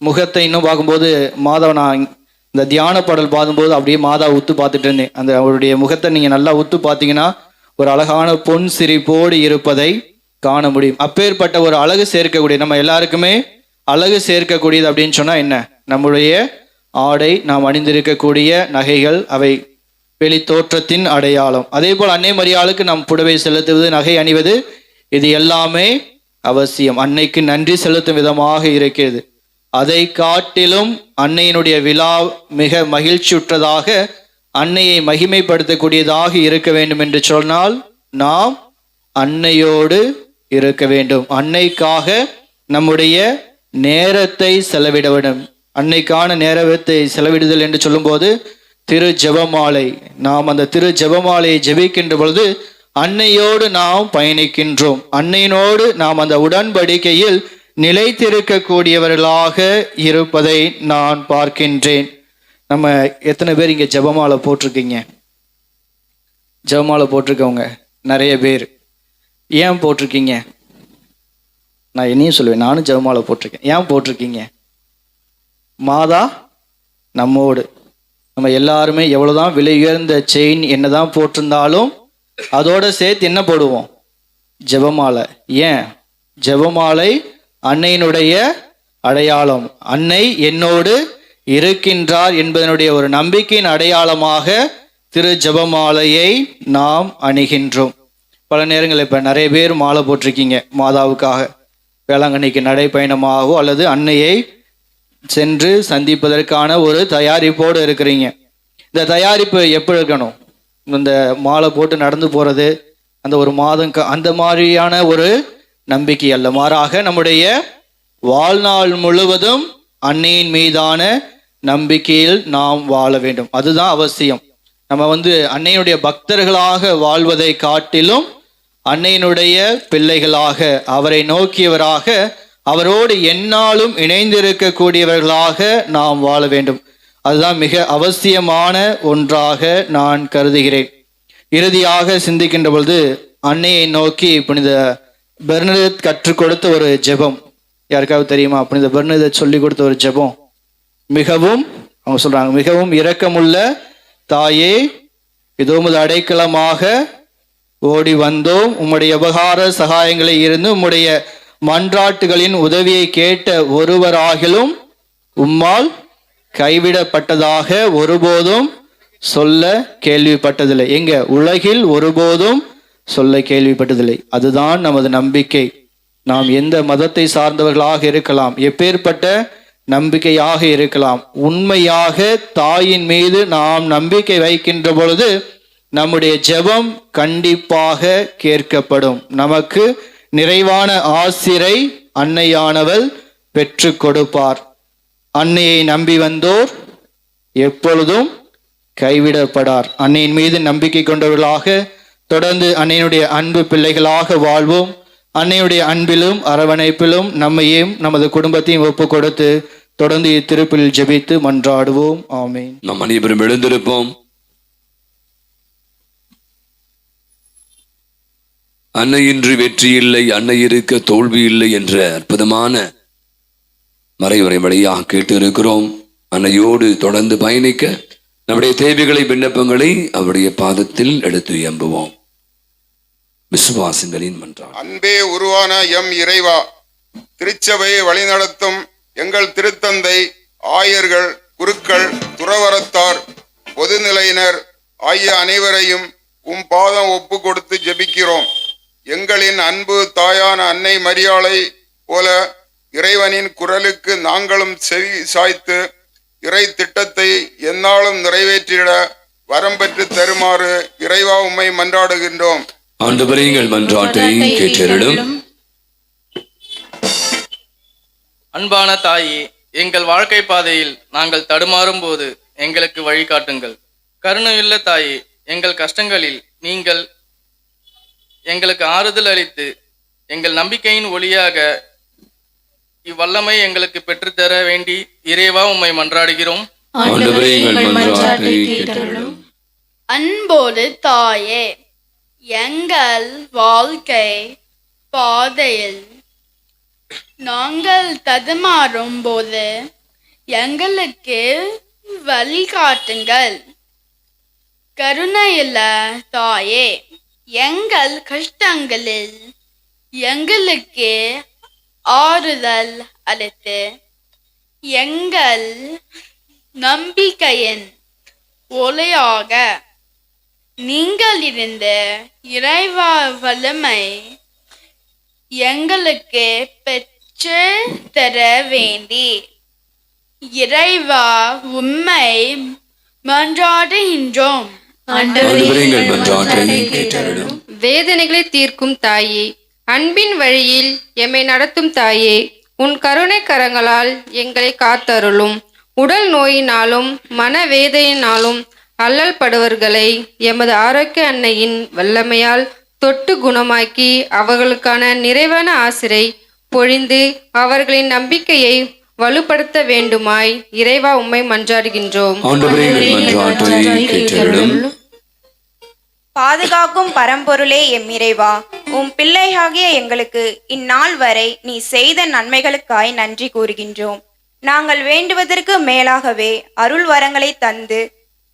முகத்தை இன்னும் பார்க்கும்போது மாதாவை நான் இந்த தியான பாடல் பார்க்கும்போது அப்படியே மாதா உத்து பார்த்துட்டு இருந்தேன். அந்த அவருடைய முகத்தை நீங்க நல்லா உத்து பார்த்தீங்கன்னா ஒரு அழகான பொன் சிரிப்போடு இருப்பதை காண முடியும். அப்பேற்பட்ட ஒரு அழகு சேர்க்கக்கூடிய, நம்ம எல்லாருக்குமே அழகு சேர்க்கக்கூடியது அப்படின்னு சொன்னா என்ன? நம்முடைய ஆடை, நாம் அணிந்திருக்கக்கூடிய நகைகள், அவை வெளி தோற்றத்தின் அடையாளம். அதே போல் அன்னை மரியாளுக்கு நாம் புடவை செலுத்துவது, நகை அணிவது, இது எல்லாமே அவசியம். அன்னைக்கு நன்றி செலுத்தும் விதமாக இருக்கிறது. அதை காட்டிலும் அன்னையினுடைய விழா மிக மகிழ்ச்சியுற்றதாக, அன்னையை மகிமைப்படுத்தக்கூடியதாக இருக்க வேண்டும் என்று சொன்னால் நாம் அன்னையோடு இருக்க வேண்டும். அன்னைக்காக நம்முடைய நேரத்தை செலவிட வேண்டும். அன்னைக்கான நேரத்தை செலவிடுதல் என்று சொல்லும்போது திரு ஜெபமாலை, நாம் அந்த திரு ஜெபமாலையை ஜெபிக்கின்ற பொழுது அன்னையோடு நாம் பயணிக்கின்றோம். அன்னையினோடு நாம் அந்த உடன்படிக்கையில் நிலைத்திருக்கக்கூடியவர்களாக இருப்பதை நான் பார்க்கின்றேன். நம்ம எத்தனை பேர் இங்கே ஜெபமாலை போட்டிருக்கீங்க? ஜெபமாலை போட்டிருக்கவங்க நிறைய பேர். ஏன் போட்டிருக்கீங்க? நான் என்னையும் சொல்லுவேன், நானும் ஜெபமாலை போட்டிருக்கேன். ஏன் போட்டிருக்கீங்க? மாதா நம்மோடு. நம்ம எல்லாருமே எவ்வளோதான் விலை உயர்ந்த செயின் என்னதான் போட்டிருந்தாலும் அதோட சேர்த்து என்ன போடுவோம்? ஜெபமாலை. ஏன்? ஜெபமாலை அன்னையினுடைய அடையாளம். அன்னை என்னோடு இருக்கின்றார் என்பதனுடைய ஒரு நம்பிக்கையின் அடையாளமாக திரு ஜெபமாலையை நாம் அணிகின்றோம். பல நேரங்களில் இப்போ நிறைய பேர் மாலை போட்டிருக்கீங்க மாதாவுக்காக. வேளாங்கண்ணிக்கு நடைப்பயணமாகவோ அல்லது அன்னையை சென்று சந்திப்பதற்கான ஒரு தயாரிப்போடு இருக்கிறீங்க. இந்த தயாரிப்பு எப்படி இருக்கணும்? இந்த மாலை போட்டு நடந்து போகிறது அந்த ஒரு மாதம் அந்த மாதிரியான ஒரு நம்பிக்கை அல்ல. மாறாக நம்முடைய வாழ்நாள் முழுவதும் அன்னையின் மீதான நம்பிக்கையில் நாம் வாழ வேண்டும். அதுதான் அவசியம். நம்ம அன்னையினுடைய பக்தர்களாக வாழ்வதை காட்டிலும் அன்னையினுடைய பிள்ளைகளாக, அவரை நோக்கியவராக, அவரோடு எந்நாளும் இணைந்திருக்கக்கூடியவர்களாக நாம் வாழ வேண்டும். அதுதான் மிக அவசியமான ஒன்றாக நான் கருதுகிறேன். இறுதியாக சிந்திக்கின்ற பொழுது அன்னையை நோக்கி புனித பெர்னதெத் கற்றுக் கொடுத்த ஒரு ஜெபம் யாருக்காவது தெரியுமா? புனித பெர்னதெத் சொல்லி கொடுத்த ஒரு ஜெபம் மிகவும், அவங்க சொல்றாங்க, மிகவும் இரக்கமுள்ள தாயே, இதோ உமது அடைக்கலமாக ஓடி வந்தோம். உம்முடைய உபகார சகாயங்களை இருந்து உம்முடைய மன்றாட்டுகளின் உதவியை கேட்ட ஒருவராகிலும் உம்மால் கைவிடப்பட்டதாக ஒருபோதும் சொல்ல கேள்விப்பட்டதில்லை. எங்க? உலகில் ஒருபோதும் சொல்ல கேள்விப்பட்டதில்லை. அதுதான் நமது நம்பிக்கை. நாம் எந்த மதத்தை சார்ந்தவர்களாக இருக்கலாம், எப்பேற்பட்ட நம்பிக்கையாக இருக்கலாம், உண்மையாக தாயின் மீது நாம் நம்பிக்கை வைக்கின்ற பொழுது நம்முடைய ஜெபம் கண்டிப்பாக கேட்கப்படும். நமக்கு நிறைவான ஆசிரை அன்னையானவள் பெற்று கொடுப்பார். அன்னையை நம்பி வந்தோர் எப்பொழுதும் கைவிடப்படார். அன்னையின் மீது நம்பிக்கை கொண்டவர்களாக தொடர்ந்து அன்னையினுடைய அன்பு பிள்ளைகளாக வாழ்வோம். அன்னையுடைய அன்பிலும் அரவணைப்பிலும் நம்மையும் நமது குடும்பத்தையும் ஒப்பு கொடுத்து தொடர்ந்து இத்திருப்பில் ஜெபித்து மன்றாடுவோம். ஆமீன். நம் அனைவரும் எழுந்திருப்போம். அன்னையின்றி வெற்றி இல்லை, அன்னை இருக்க தோல்வி இல்லை என்ற அற்புதமான மறைவுரை வழியாக கேட்டு இருக்கிறோம். அன்னையோடு தொடர்ந்து பயணிக்க நம்முடைய தேவைகளை, விண்ணப்பங்களை அவருடைய பாதத்தில் எடுத்து எம்புவோம். விசுவாசங்களின் மன்றாட்டு. அன்பே உருவான எம் இறைவா, திருச்சபையை வழிநடத்தும் எங்கள் திருத்தந்தை, ஆயர்கள், குருக்கள், துறவரத்தார், பொதுநிலையினர் ஆகிய அனைவரையும் உம் பாதம் ஒப்பு கொடுத்து ஜெபிக்கிறோம். எங்களின் அன்பு தாயான அன்னை மரியாளை போல இறைவனின் குரலுக்கு நாங்களும் செவி சாய்த்து இறை திட்டத்தை எந்நாளும் நிறைவேற்றிட வரம் பெற்று தருமாறு இறைவா உம்மை மன்றாடுகின்றோம். ஆண்டவரே, எங்கள் மன்றாட்டை கேட்டருளும். அன்பான தாயே, எங்கள் வாழ்க்கை பாதையில் நாங்கள் தடுமாறும் போது எங்களுக்கு வழிகாட்டுங்கள். கருணையுள்ள தாயே, எங்கள் கஷ்டங்களில் நீங்கள் எங்களுக்கு ஆறுதல் அளித்து எங்கள் நம்பிக்கையின் ஒளியாக இவ்வல்லமை எங்களுக்கு பெற்றுத்தர வேண்டி இறைவா உம்மை மன்றாடுகிறோம். ஆண்டவரே, எங்கள் மன்றாட்டை கேட்டருளும். அன்போடு தாயே, எங்கள் வாழ்க்கை பாதையில் நாங்கள் தடுமாறும் போது எங்களுக்கு வழிகாட்டுங்கள். கருணையுள்ள தாயே, எங்கள் கஷ்டங்களில் எங்களுக்கு ஆறுதல் அளித்து எங்கள் நம்பிக்கையின் ஒளியாக நீங்கள் இருந்த இறைவா வல்லமை எங்களுக்கு பெற்று தர வேண்டி இறைவா உம்மை மன்றாடுகின்றோம். ஆண்டவரே, எங்கள் மன்றாட்டை கேட்டருளும். வேதனைகளை தீர்க்கும் தாயே, அன்பின் வழியில் எம்மை நடத்தும் தாயே, உன் கருணை கரங்களால் எங்களை காத்தருளும். உடல் நோயினாலும் மனவேதையினாலும் அல்லல் படுவர்களை எமது ஆரோக்கிய அன்னையின் வல்லமையால் தொட்டு குணமாக்கி அவர்களுக்கான நிறைவான ஆசிரை பொழிந்து அவர்களின் நம்பிக்கையை வலுப்படுத்த வேண்டுமாய் இறைவா உம்மை மன்றாடுகின்றோம். ஆண்டவரே, எங்கள் மன்றாட்டை கேட்டருளும். பாதுகாக்கும் பரம்பொருளே எம் இறைவா, உம் பிள்ளையாகிய எங்களுக்கு இந்நாள் வரை நீ செய்த நன்மைகளுக்காய் நன்றி கூறுகின்றோம். நாங்கள் வேண்டுவதற்கு மேலாகவே அருள் வரங்களை தந்து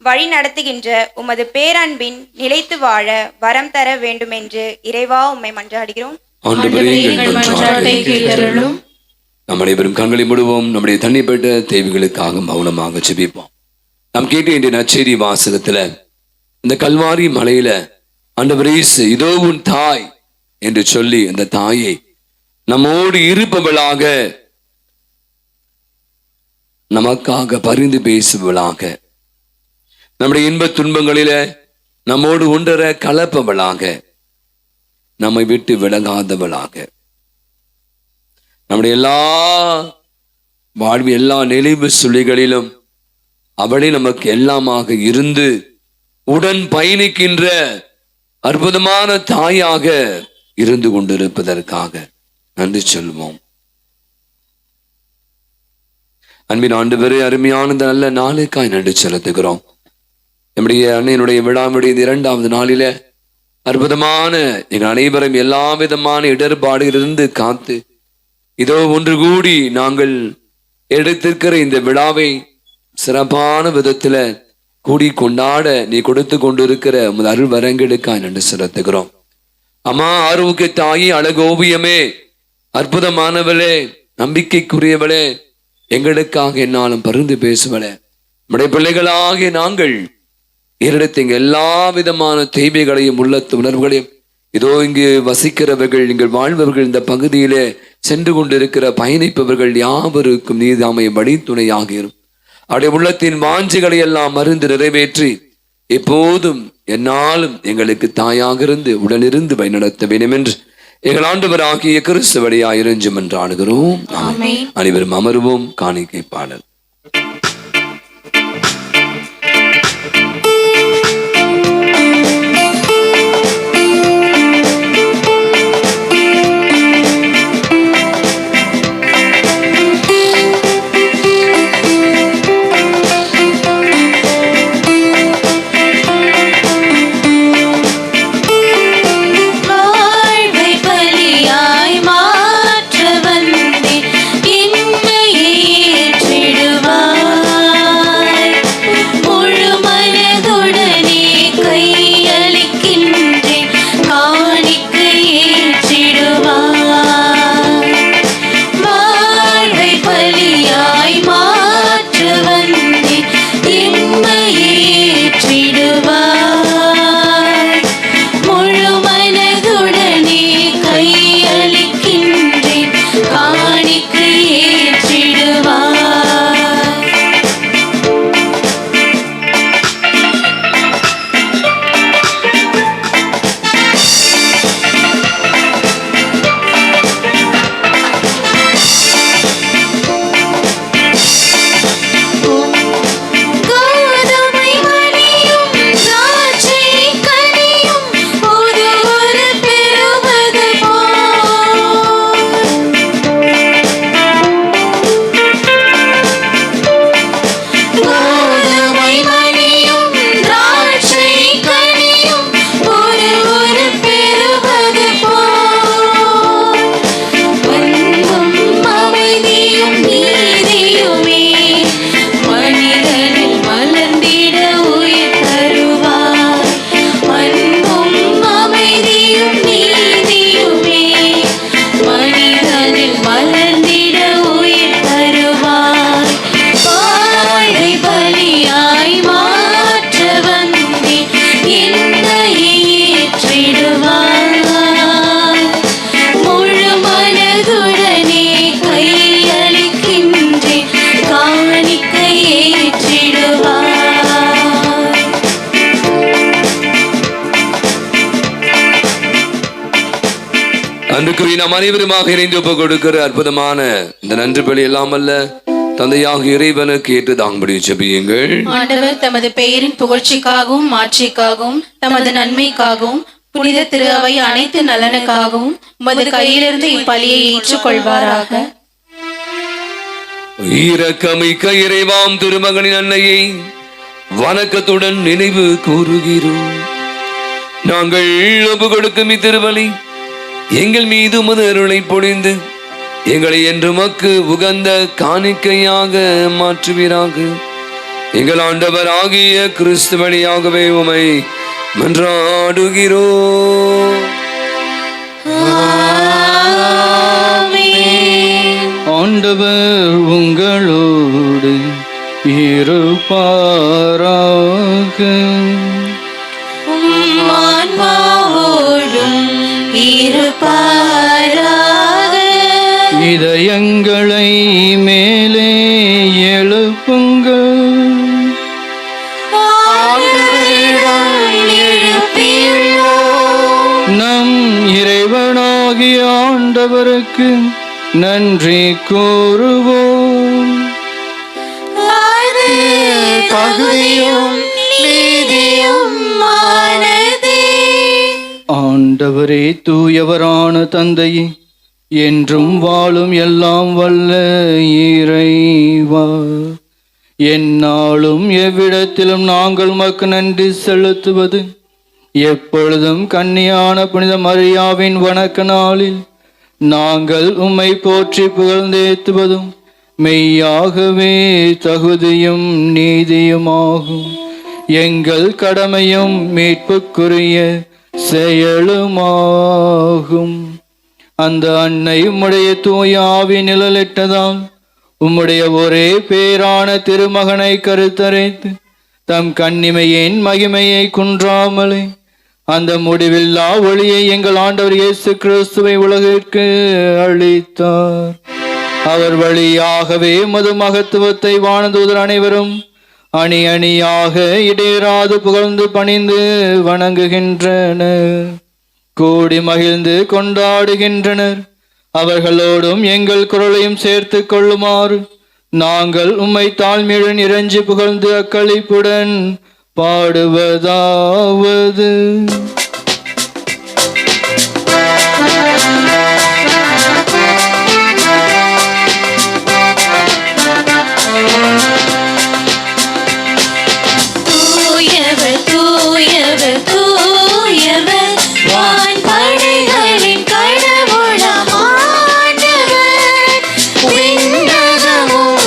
வழி நடத்துகின்ற உமது பேரன்பின் நிலைத்து வாழ வரம் தர வேண்டுமென்று இறைவா உம்மை மன்றாடுகிறோம். ஆண்டவரே, எங்கள் மன்றாட்டை கேட்டருளும். நம் அனைவரும் கண்களை மூடுவோம். நம்முடைய தனிப்பட்ட தேவைகளுக்காக மௌனமாக ஜெபிப்போம். நாம் கேட்ட இன்றைய நற்செய்தி வாசகத்துல இந்த கல்வாரி மலையில ஆண்டவரே, இதோ உன் தாய் என்று சொல்லி அந்த தாயை நம்மோடு இருப்பவளாக, நமக்காக பரிந்து பேசுவளாக, நம்முடைய இன்ப துன்பங்களில நம்மோடு ஒன்றர கலப்பவளாக, நம்மை விட்டு விலகாதவளாக, நம்முடைய எல்லா வாழ்வு எல்லா நினைவு சுழிகளிலும் அவளே நமக்கு எல்லாமாக இருந்து உடன் பயணிக்கின்ற அற்புதமான தாயாக இருந்து கொண்டிருப்பதற்காக நன்றி சொல்வோம். அன்பின் ஆண்டவரே, அருமையான நல்ல நாளுக்காய் நன்றி செலுத்துகிறோம். நம்முடைய அன்னையினுடைய விழாவுடைய 2வது நாளில அற்புதமான எங்கள் அனைவரும் எல்லா விதமான இடர்பாடுகளிலிருந்து காத்து இதோ ஒன்று கூடி நாங்கள் எடுத்திருக்கிற இந்த விழாவை சிறப்பான விதத்துல கூடி கொண்டாட நீ கொடுத்து கொண்டிருக்கிற உமது அருள் வரங்களுக்காய் நன்றி செலுத்துகிறோம். அம்மா, ஆரோக்கிய தாயி, அழகோவியமே, அற்புதமானவளே, நம்பிக்கைக்குரியவளே, எங்களுக்காக என்னாலும் பரிந்து பேசுவளே, நம்முடைய பிள்ளைகளாகிய நாங்கள் என்னிடத்தில் எல்லா விதமான தேவைகளையும் உள்ளத்து உணர்வுகளையும் இதோ இங்கு வசிக்கிறவர்கள், நீங்கள் வாழ்பவர்கள், இந்த பகுதியிலே சென்று கொண்டிருக்கிற பயணிப்பவர்கள் யாவருக்கும் நீதாமை வழித்துணையாக இருக்கும். அவருடைய உள்ளத்தின் வாஞ்சிகளை எல்லாம் மருந்து நிறைவேற்றி எப்போதும் என்னாலும் எங்களுக்கு தாயாக இருந்து உடனிருந்து வழிநடத்த வேண்டும் என்று எங்கள் ஆண்டவராகிய கிறிஸ்து வழியாய் இறைஞ்சும் என்று ஆடுகிறோம். அனைவரும் அமருவோம். காணிக்கை பாடல். மாற்ற வந்தே என்னை ஏற்றிடும் அன்றுக்குரிய நாம் அனைவருமாக இணைந்து ஒப்பு கொடுக்கிற அற்புதமான இந்த நன்றி பலி எல்லாம் அல்ல தந்தையாக இறைவனுக்கு ஏற்று தாங்கும்படி ஜெபியுங்கள். ஆண்டவர் தமது பெயரின் புகழ்ச்சிக்காகவும் மாட்சிக்காகவும் தமது நன்மைக்காகவும் புனித திரு அவை அனைத்து நலனுக்காகவும் உமது கையிலிருந்து இப்பலியை ஏற்றுக்கொள்வாராக. இரக்கமிக்க இறைவாம் திருமகனின் அன்னையை வணக்கத்துடன் நினைவு கூறுகிறோம். நாங்கள் ஒப்பு கொடுக்கும் இத்திருவலி எங்கள் மீது உமது அருளை பொழிந்து எங்களை என்று மக்கு உகந்த காணிக்கையாக மாற்றுவீராக. எங்கள் ஆண்டவர் ஆகிய கிறிஸ்து வழியாகவே உமை மன்றாடுகிறோம். ஆண்டவர் உங்களோடு இருப்பாராக. ஆன்மாவோடும் இருப்பாராக. இதயங்களை மேலே எழுப்புங்கள். நம் இறைவனாகிய ஆண்டவருக்கு நன்றி கூறுவோம். தகுதியும் நீதியுமானதே. ஆண்டவரே தூயவரான தந்தையே, என்றும் வாழும் எல்லாம் வல்ல இறைவா, எந்நாளும் எவ்விடத்திலும் நாங்கள் உமக்கு நன்றி செலுத்துவது எப்பொழுதும் கன்னியான புனித மரியாவின் வணக்க நாளில் நாங்கள் உம்மை போற்றி புகழ்ந்தேத்துவதும் மெய்யாகவே தகுதியும் நீதியுமாகும். எங்கள் கடமையும் மீட்புக்குரிய செயலுமாகும். அந்த அன்னை உம்முடைய தூய ஆவி நிழலிட்டதால் உம்முடைய ஒரே பேரான திருமகனை கருத்தரைத்து தம் கன்னிமையின் மகிமையை குன்றாமலே அந்த முடிவில்லா ஒளியை எங்கள் ஆண்டவர் இயேசு கிறிஸ்துவை உலகிற்கு அளித்தார். அவர் வழியாகவே மது மகத்துவத்தை வானதூதர் அனைவரும் அணி அணியாக இடையராது புகழ்ந்து பணிந்து வணங்குகின்றனர், கூடி மகிழ்ந்து கொண்டாடுகின்றனர். அவர்களோடும் எங்கள் குரலையும் சேர்த்து கொள்ளுமாறு நாங்கள் உம்மை தாழ்மையுடன் இறைஞ்சி புகழ்ந்து அக்களிப்புடன் பாடுவதாவது. தூயவர் தூயவர் தூயவர் வான்படைகளின் கடவுளாம் ஆண்டவர். விண்ணகமும்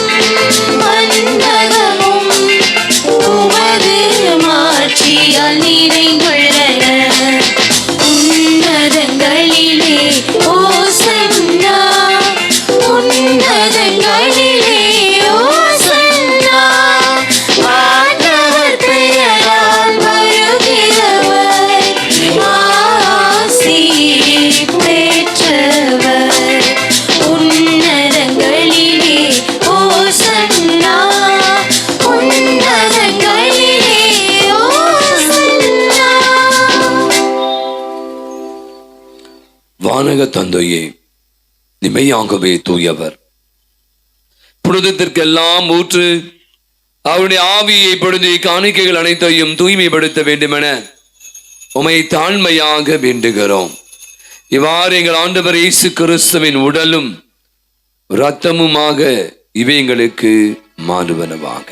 மண்ணகமும் உமது மாட்சியால் நிறைந்துள்ளன. உன்னதங்களிலே ஓசன்னா, உன்னதங்களிலே ஓசன்னா. ஆண்டவர் பெயரால் வருகிறவர் ஆசி பெற்றவர். உன்னதங்களிலே ஓசன்னா, உன்னதங்களிலே ஓசன்னா. வானக தந்தையே, நிமையாகவே தூயவர், புனிதத்திற்கெல்லாம் ஊற்று. அவருடைய ஆவியை பொழுது காணிக்கைகள் அனைத்தையும் தூய்மைப்படுத்த வேண்டுமென உமை தாழ்மையாக வேண்டுகிறோம். இவ்வாறு எங்கள் ஆண்டவர் இயேசு கிறிஸ்துவின் உடலும் இரத்தமுமாக இவை எங்களுக்கு மாறுவனவாக.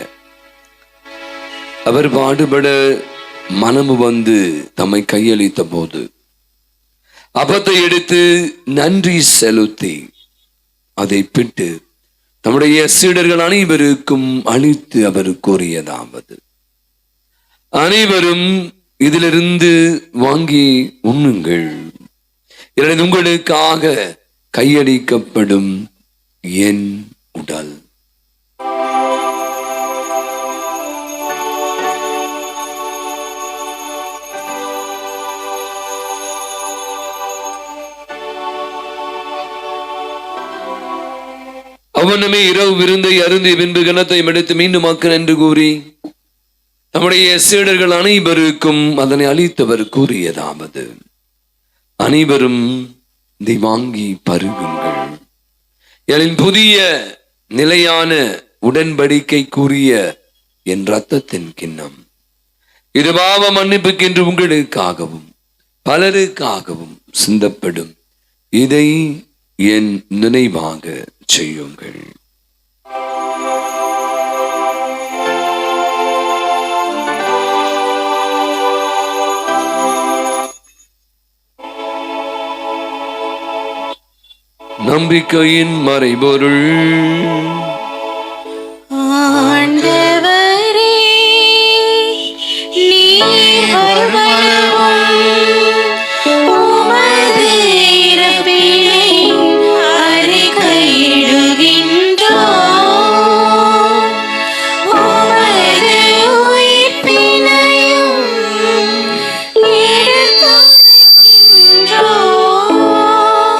அவர் பாடுபட மனமு வந்து தம்மை கையளித்த போது அப்பத்தை எடுத்து நன்றி செலுத்தி அதை பிட்டு தம்முடைய சீடர்கள் அனைவருக்கும் அளித்து அவர் கூறியதாவது: அனைவரும் இதிலிருந்து வாங்கி உண்ணுங்கள், இது உங்களுக்காக கையளிக்கப்படும் என் உடல். அவனுமே இரவு விருந்தை அருந்தி பின்பு கனத்தை எடுத்து மீண்டும் நன்றி கூறி நம்முடைய சீடர்கள் அனைவருக்கும் அதனை அளித்தவர் கூறியதாவது: அனைவரும் இதை வாங்கி பருகுங்கள். என் புதிய நிலையான உடன்படிக்கைக்குரிய என் இரத்தத்தின் கிண்ணம். இது பாவ மன்னிப்புக்கென்று உங்களுக்காகவும் பலருக்காகவும் சிந்தப்படும். இதை என் நினைவாக செய்யுங்கள். நம்பிக்கையின் மறைபொருள். ஆண்டவரே, நீர் வருமளவும் உமது இறப்பினை அறிக்கையிடுகின்றோம். உமது உயிர்ப்பினையும் எடுத்துரைக்கின்றோம்.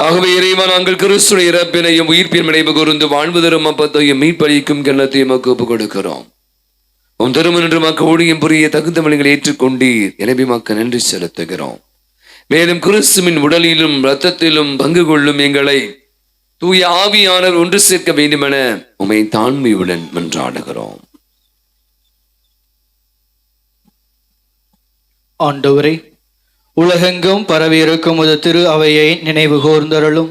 ஆகவே இறைவா, நாங்கள் கிறிஸ்துவின் இறப்பினையும் உயிர்ப்பின் நினைவு கூர்ந்து வாழ்வு தரும் அப்பத்தையும் மீட்பளிக்கும் கிண்ணத்தையும் எமக்கு ஒப்புக் கொடுக்கிறோம். உம் திருமண என்று மக்கள் ஊழியம் புரிய தகுந்த வழிகளை ஏற்றுக்கொண்டீர். எனவே மக்கள் நன்றி செலுத்துகிறோம். மேலும் கிறிஸ்துவின் உடலிலும் இரத்தத்திலும் பங்கு கொள்ளும் எங்களை தூய ஆவியானவர் ஒன்று சேர்க்க வேண்டுமென உம்மை தாழ்மையுடன் மன்றாடுகிறோம். ஆண்டவரே, உலகெங்கும் பரவியிருக்கும் ஒரு திரு அவையை நினைவு கூர்ந்தருளும்.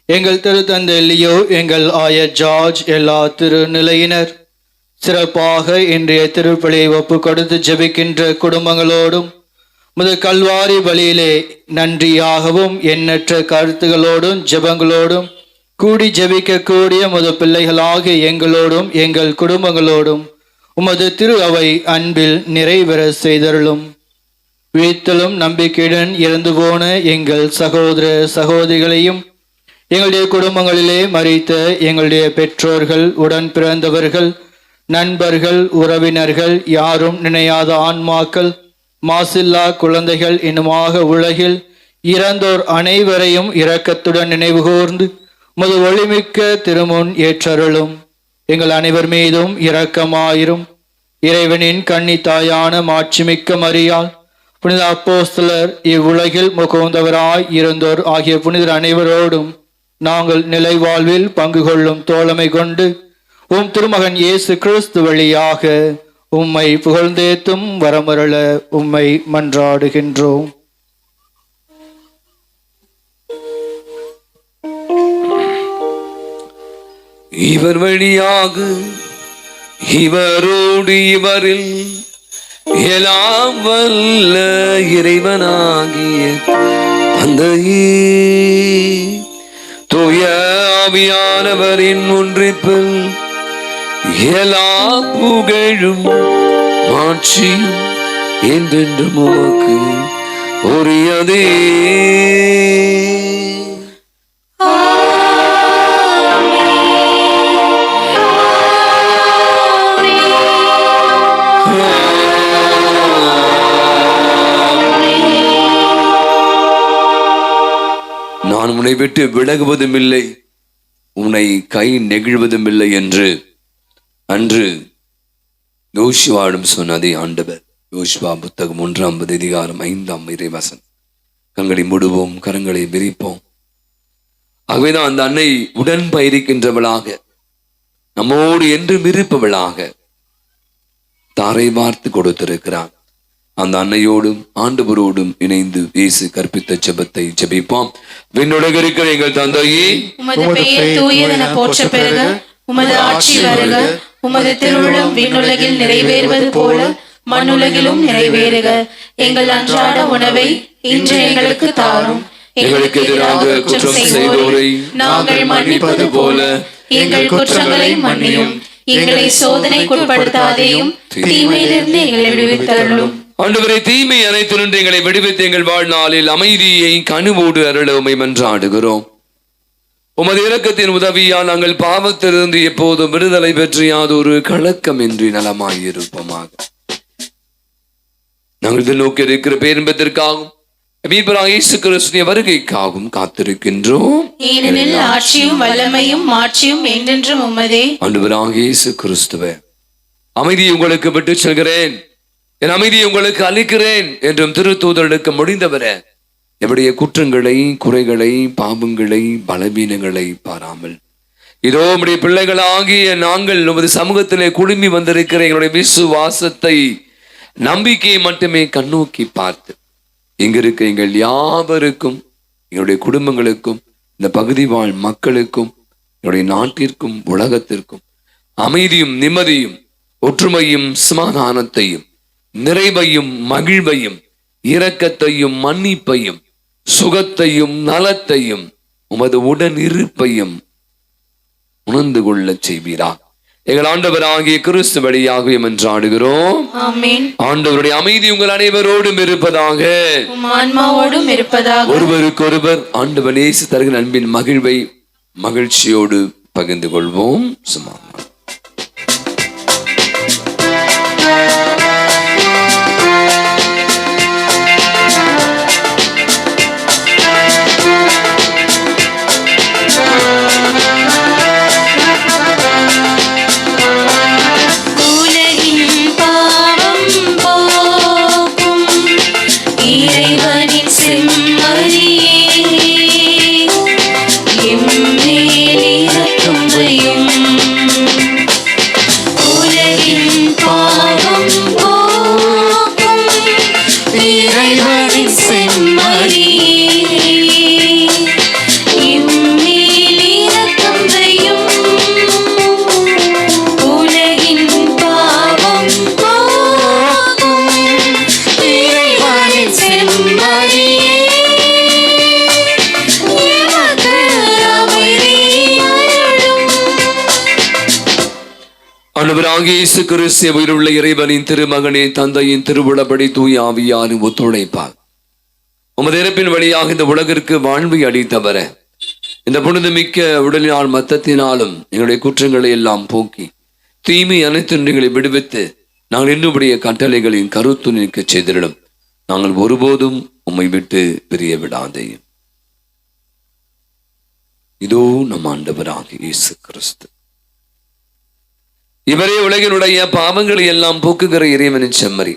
எங்கள் திருத்தந்தை லியோ, எங்கள் ஆயர் ஜார்ஜ், எல்லா திருநிலையினர், சிறப்பாக இன்றைய திருப்பலியை ஒப்பு கொடுத்து ஜெபிக்கின்ற குடும்பங்களோடும் முது கல்வாரி பலியிலே நன்றியாகவும் எண்ணற்ற கருத்துகளோடும் ஜெபங்களோடும் கூடி ஜெபிக்கக்கூடிய முது பிள்ளைகளாக எங்களோடும் எங்கள் குடும்பங்களோடும் உமது திரு அவை அன்பில் நிறைவேற செய்தருளும். வீட்டிலும் நம்பிக்கையுடன் இறந்து போன எங்கள் சகோதர சகோதரிகளையும், எங்களுடைய குடும்பங்களிலே மரித்த எங்களுடைய பெற்றோர்கள், உடன் பிறந்தவர்கள், நண்பர்கள், உறவினர்கள், யாரும் நினையாத ஆன்மாக்கள், மாசில்லா குழந்தைகள் இன்னுமாக உலகில் இறந்தோர் அனைவரையும் இரக்கத்துடன் நினைவு கூர்ந்து முது ஒளிமிக்க திருமுன் ஏற்றருளும். எங்கள் அனைவர் மீதும் இரக்கமாயிரும். இறைவனின் கன்னி தாயான மாட்சிமிக்க மரியாள், புனித அப்போஸ்தலர், இவ்வுலகில் முகந்தவராய் இருந்தோர் ஆகிய புனிதர் அனைவரோடும் நாங்கள் நிலை வாழ்வில் பங்கு கொள்ளும் தோழமை கொண்டு உம் திருமகன் இயேசு கிறிஸ்து வழியாக உம்மை புகழ்ந்தேத்தும் வரமருள உம்மை மன்றாடுகின்றோம். இவர் வழியாக இவரோடு இவரில் எல்லாம் வல்ல இறைவனாகிய தந்தையே, தூய ஆவியானவரின் ஒன்றிப்பில் எல்லா புகழும் மாட்சியும் என்றென்றும் உமக்கு உரியதே. நான் உன்னை விட்டு விலகுவதும் இல்லை, உன்னை கை நெகிழ்வதும் இல்லை என்று அன்று யோசுவாவிடம் சொன்னதை ஆண்டவர். யோசுவா புத்தகம் 1:5 இறைவசனம். கண்களை மூடுவோம், கரங்களை விரிப்போம். ஆகவேதான் அந்த அன்னை உடன் பயணிக்கின்றவளாக, நம்மோடு என்றும் இருப்பவளாக தாரை வார்த்து கொடுத்திருக்கிறார். அந்த அன்னையோடும் ஆண்டவரோடும் இணைந்து இயேசு கற்பித்த ஜெபத்தை ஜெபிப்போம். விண்ணுலக இருக்கிற எங்கள் தந்தையே, உமது பெயர் தூயதென போற்றப் பெறுக. உமது ஆட்சி வருக. உமது திருவுளம் விண்ணுலகில் நிறைவேறுவது போல மண்ணுலகிலும் நிறைவேறுக. எங்கள் அன்றாட உணவை இன்று எங்களுக்கு தாரும். எங்களுக்கு எதிராக குற்றம் செய்தோரை நாங்கள் மன்னிப்பது போல எங்கள் குற்றங்களை மன்னியும். எங்களை சோதனைக்குட்படுத்தாதேயும், தீமையிலிருந்து எங்களை விடுவித்தருளும். ஆண்டவரே, தீமை அனைத்திலிருந்து எங்களை விடுவித்து எங்கள் வாழ்நாளில் அமைதியை கனிவோடு அருள உம்மை மன்றாடுகிறோம். உமது இரக்கத்தின் உதவியால் நாங்கள் பாவத்திலிருந்து எப்போதும் விடுதலை பெற்று யாதொரு கலக்கமின்றி நலமாயிருப்போமாக. நாங்கள் இதில் நோக்கி இருக்கிற பேரின்பத்திற்காகவும் மீட்பராகிய இயேசு கிறிஸ்துவின் வருகைக்காகவும் காத்திருக்கின்றோம். ஏனெனில் ஆட்சியும் வல்லமையும் மாட்சியும் என்றென்றும் உமதே. ஆண்டவராகிய இயேசு கிறிஸ்துவே, அமைதியை உங்களுக்கு விட்டுச் செல்கிறேன், என் அமைதியை உங்களுக்கு அளிக்கிறேன் என்றும் திருத்தூதருக்கு முடிந்தவரே, எவருடைய குற்றங்களை, குறைகளை, பாவங்களை, பலவீனங்களை பாராமல் இதோ உம்முடைய பிள்ளைகளாகிய நாங்கள் உமது சமூகத்திலே குழுமி வந்திருக்கிற எங்களுடைய விசுவாசத்தை, நம்பிக்கையை மட்டுமே கண்ணோக்கி பார்த்து இங்கிருக்க எங்கள் யாவருக்கும், எங்களுடைய குடும்பங்களுக்கும், இந்த பகுதி வாழ் மக்களுக்கும், என்னுடைய நாட்டிற்கும் உலகத்திற்கும் அமைதியும் நிம்மதியும் ஒற்றுமையும் சமாதானத்தையும் நிறைவையும் மகிழ்வையும் இரக்கத்தையும் மன்னிப்பையும் சுகத்தையும் நலத்தையும் உமது உடன் இருப்பையும் உணர்ந்து கொள்ள செய்வீரா. எங்கள் ஆண்டவராகிய கிறிஸ்து வழியாகவே மன்றாடுகிறோம். ஆண்டவருடைய அமைதி உங்கள் அனைவரோடும் இருப்பதாக, ஆன்மாவோடும் இருப்பதாக. ஒருவருக்கொருவர் ஆண்டவர் இயேசு தருகிற அன்பின் மகிழ்வை மகிழ்ச்சியோடு பகிர்ந்து கொள்வோம். சும்மா இயேசு கிறிஸ்து உயிருள்ள இறைவனின் திருமகனே, தந்தையின் திருவுளப்படி தூய ஆவியாரின் ஒத்துழைப்பார் உமது இறப்பின் வழியாக இந்த உலகிற்கு வாழ்வை அளித்தவர இந்த புனிதமிக்க உடலினால் மத்தத்தினாலும் எங்களுடைய குற்றங்களை எல்லாம் போக்கி தீமை அனைத்து விடுவித்து நாங்கள் இன்னுடைய கட்டளைகளின் கருத்து நிற்க செய்திடும். நாங்கள் ஒருபோதும் உம்மை விட்டு பிரிய விடாதே. இதோ நம் ஆண்டவராகிய இயேசு கிறிஸ்து, இவரே உலகினுடைய பாவங்களை எல்லாம் போக்குகிற இறைவனின் செம்மறி.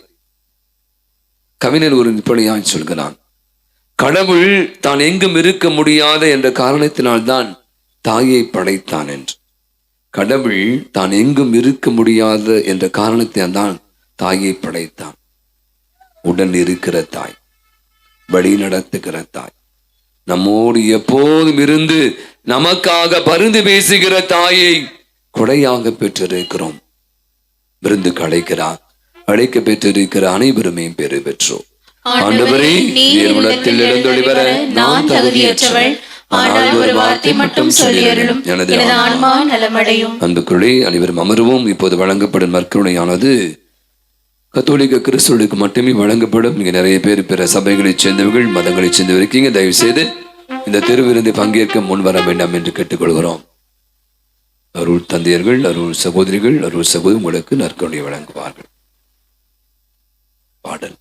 கவிஞர் ஒரு இப்படியாய் சொல்கிறான், கடவுள் தான் எங்கும் இருக்க முடியாத என்ற காரணத்தினால்தான் தாயை படைத்தான் என்று. கடவுள் தான் எங்கும் இருக்க முடியாத என்ற காரணத்தினால்தான் தாயை படைத்தான். உடன் இருக்கிற தாய், வழி நடத்துகிற தாய், நம்மோடு எப்போதும் இருந்து நமக்காக பரிந்து பேசுகிற தாயை கொடையாக பெற்றிருக்கிறோம். விருந்துக்கு அழைக்கிறார். அழைக்க பெற்றிருக்கிற அனைவருமே பெரு பெற்றோம். ஆண்டவரே, நீர் உள்ளத்தில் எழுந்தொழிவர நான் தகுதியற்றவள், ஆனால் ஒரு வார்த்தை மட்டும் சொல்லியருளும், எனது ஆன்மா நலமடையும். அன்புக்குள்ளே அனைவரும் அமர்வோம். இப்போது வழங்கப்படும் நற்கருணையானது கத்தோலிக்க கிறிஸ்துவுக்கு மட்டுமே வழங்கப்படும். இங்க நிறைய பேர் பிற சபைகளைச் சேர்ந்தவர்கள், மதங்களைச் சேர்ந்தவர் இருக்கீங்க. தயவு செய்து இந்த திருவிருந்தை பங்கேற்க முன் வர வேண்டாம் என்று கேட்டுக்கொள்கிறோம். அருள் தந்தையர்கள், அருள் சகோதரிகள், அருள் சகோதரி உங்களுக்கு நற்கருணை வழங்குவார்கள். பாடல்.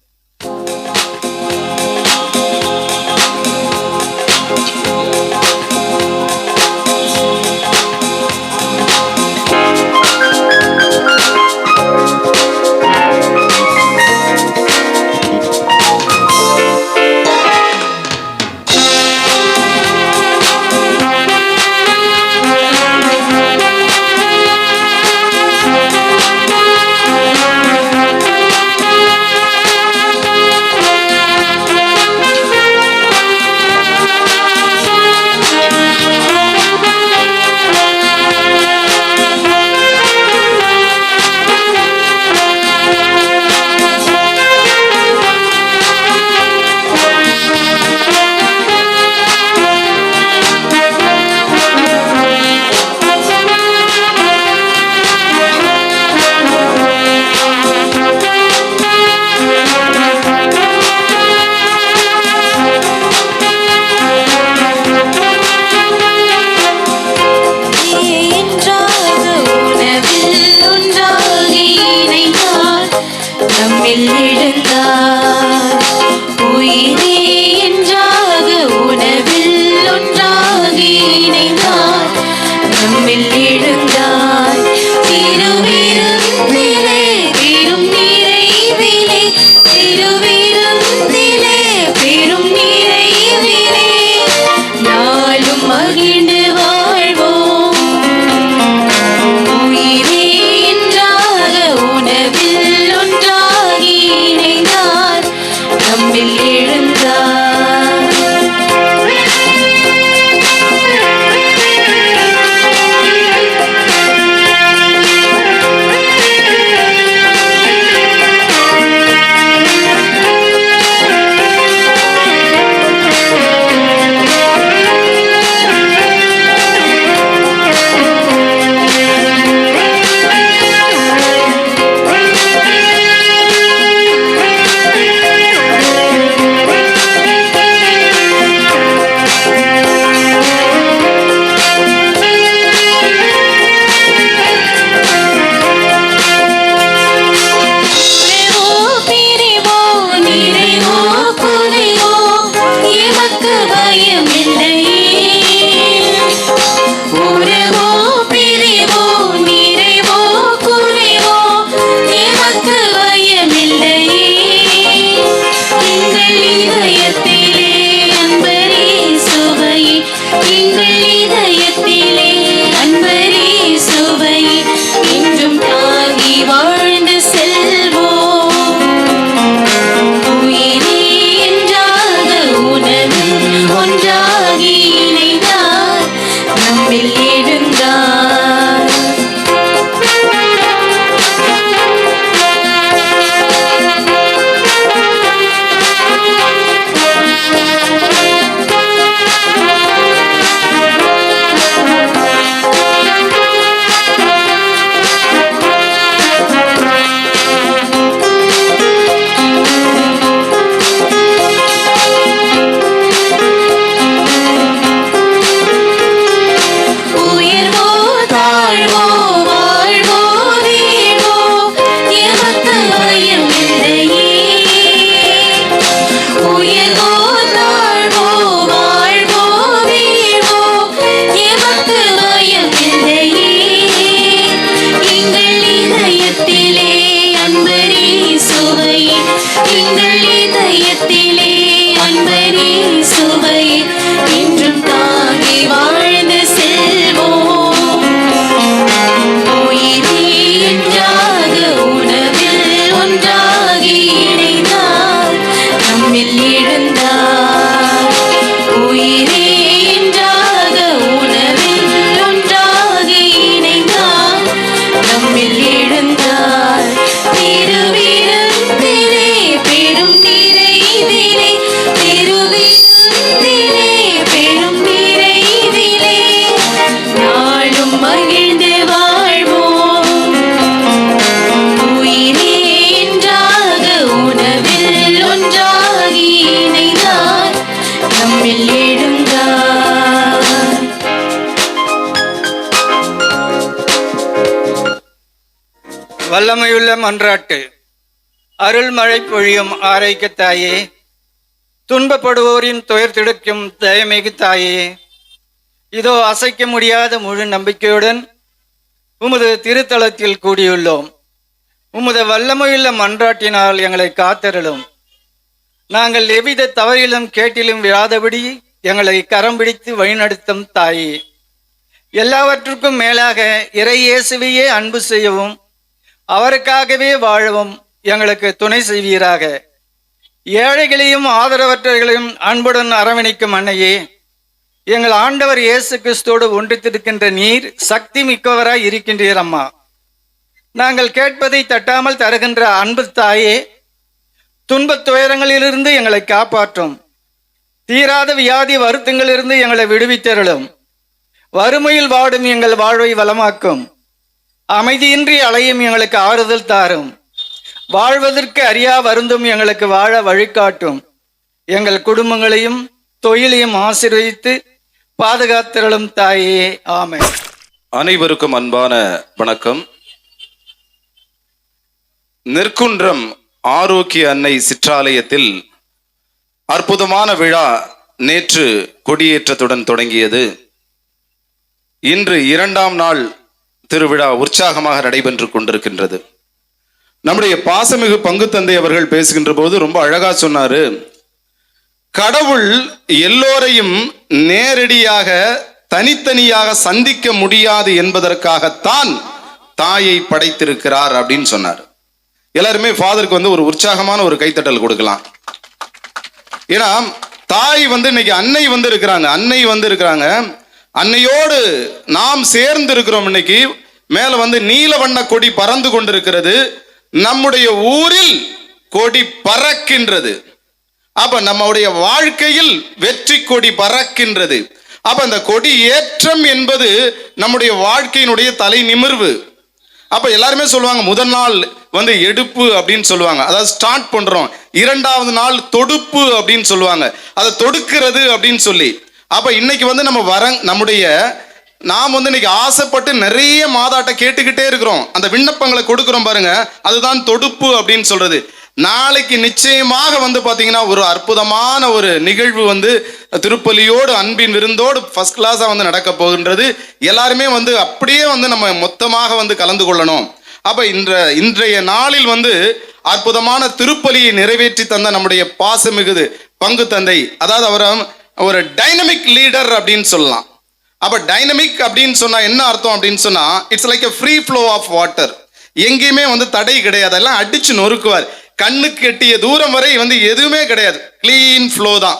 பெரும் நிறைவிலே பெரும் நிறைவிலே வல்லமையுள்ள மன்றாட்டு. அருள்மழை பொழியும் ஆரோக்கிய தாயே, துன்பப்படுவோரின் துயர் திடுக்கும் தயமிகு தாயே, இதோ அசைக்க முடியாத முழு நம்பிக்கையுடன் உமது திருத்தலத்தில் கூடியுள்ளோம். உமது வல்லமையுள்ள மன்றாட்டினால் எங்களை காத்தருளும். நாங்கள் எவ்வித தவறிலும் கேட்டிலும் விழாதபடி எங்களை கரம் பிடித்து வழிநடத்தும் தாயே, எல்லாவற்றுக்கும் மேலாக இறை இயேசுவையே அன்பு செய்யவும் அவருக்காகவே வாழவும் எங்களுக்கு துணை செய்வீராக. ஏழைகளையும் ஆதரவற்றவர்களையும் அன்புடன் அரவணைக்கும் அன்னையே, எங்கள் ஆண்டவர் இயேசு கிறிஸ்துவோடு ஒன்றித்திருக்கின்ற நீர் சக்தி மிக்கவராய் இருக்கின்றீர் அம்மா. நாங்கள் கேட்பதை தட்டாமல் தருகின்ற அன்பு தாயே, துன்பத் துயரங்களிலிருந்து எங்களை காப்பாற்றும். தீராத வியாதி வருத்தங்களிலிருந்து எங்களை விடுவித்தருளும். வறுமையில் வாடும் எங்கள் வாழ்வை வளமாக்கும். அமைதியின்றி அலையும் எங்களுக்கு ஆறுதல் தாரும். வாழ்வதற்கு அறியா வருந்தும் எங்களுக்கு வாழ வழிகாட்டும். எங்கள் குடும்பங்களையும் தொழிலையும் ஆசீர்வதித்து பாதுகாத்தருளும் தாயே. ஆமென். அனைவருக்கும் அன்பான வணக்கம். நெற்குன்றம் ஆரோக்கிய அன்னை சிற்றாலயத்தில் அற்புதமான விழா நேற்று கொடியேற்றத்துடன் தொடங்கியது. இன்று 2ஆம் நாள் திருவிழா உற்சாகமாக நடைபெற்று கொண்டிருக்கின்றது. நம்முடைய பாசமிகு பங்கு தந்தை அவர்கள் பேசுகின்ற போது ரொம்ப அழகா சொன்னாரு, கடவுள் எல்லோரையும் நேரடியாக தனித்தனியாக சந்திக்க முடியாது என்பதற்காகத்தான் தாயை படைத்திருக்கிறார் அப்படின்னு சொன்னார். எல்லாருமே ஃபாதருக்கு ஒரு உற்சாகமான ஒரு கைத்தட்டல் கொடுக்கலாம். ஏன்னா தாய் இன்னைக்கு அன்னை இருக்கிறாங்க, அன்னையோடு நாம் சேர்ந்து இருக்கிறோம். இன்னைக்கு மேல நீல வண்ண கொடி பறந்து கொண்டிருக்கிறது. நம்முடைய ஊரில் கொடி பறக்கின்றது. அப்ப நம்முடைய வாழ்க்கையில் வெற்றி கொடி பறக்கின்றது. அப்ப அந்த கொடி ஏற்றம் என்பது நம்முடைய வாழ்க்கையினுடைய தலை நிமிர்வு. அப்ப எல்லாருமே சொல்லுவாங்க, முதல் நாள் எடுப்பு அப்படின்னு சொல்லுவாங்க, அதாவது ஸ்டார்ட் பண்றோம். 2வது நாள் தொடுப்பு அப்படின்னு சொல்லுவாங்க, அதை தொடுக்கிறது அப்படின்னு சொல்லி. அப்ப இன்னைக்கு நம்முடைய நாம் இன்னைக்கு ஆசைப்பட்டு நிறைய மாதாட்ட கேட்டுக்கிட்டே இருக்கிறோம், அந்த விண்ணப்பங்களை கொடுக்கிறோம் பாருங்க, அதுதான் தொடுப்பு அப்படின்னு சொல்றது. நாளைக்கு நிச்சயமாக பாத்தீங்கன்னா ஒரு அற்புதமான ஒரு நிகழ்வு திருப்பலியோடு அன்பின் விருந்தோடு ஃபர்ஸ்ட் கிளாஸா நடக்க போகின்றது. எல்லாருமே அப்படியே நம்ம மொத்தமாக கலந்து கொள்ளணும். அப்ப இன்றைய நாளில் அற்புதமான திருப்பலியை நிறைவேற்றி தந்த நம்முடைய பாசமிகுது பங்கு தந்தை, அதாவது அவரை ஒரு டைனமிக் லீடர் அப்படின்னு சொல்லலாம். அப்ப டைனமிக் அப்படின்னு சொன்னா என்ன அர்த்தம் அப்படின்னு சொன்னா, it's like a free flow of water. எங்கேயுமே தடை கிடையாது, எல்லாம் அடிச்சு நொறுக்குவார். கண்ணுக்கு எட்டிய தூரம் வரை எதுவுமே கிடையாது, கிளீன் ஃப்ளோ தான்.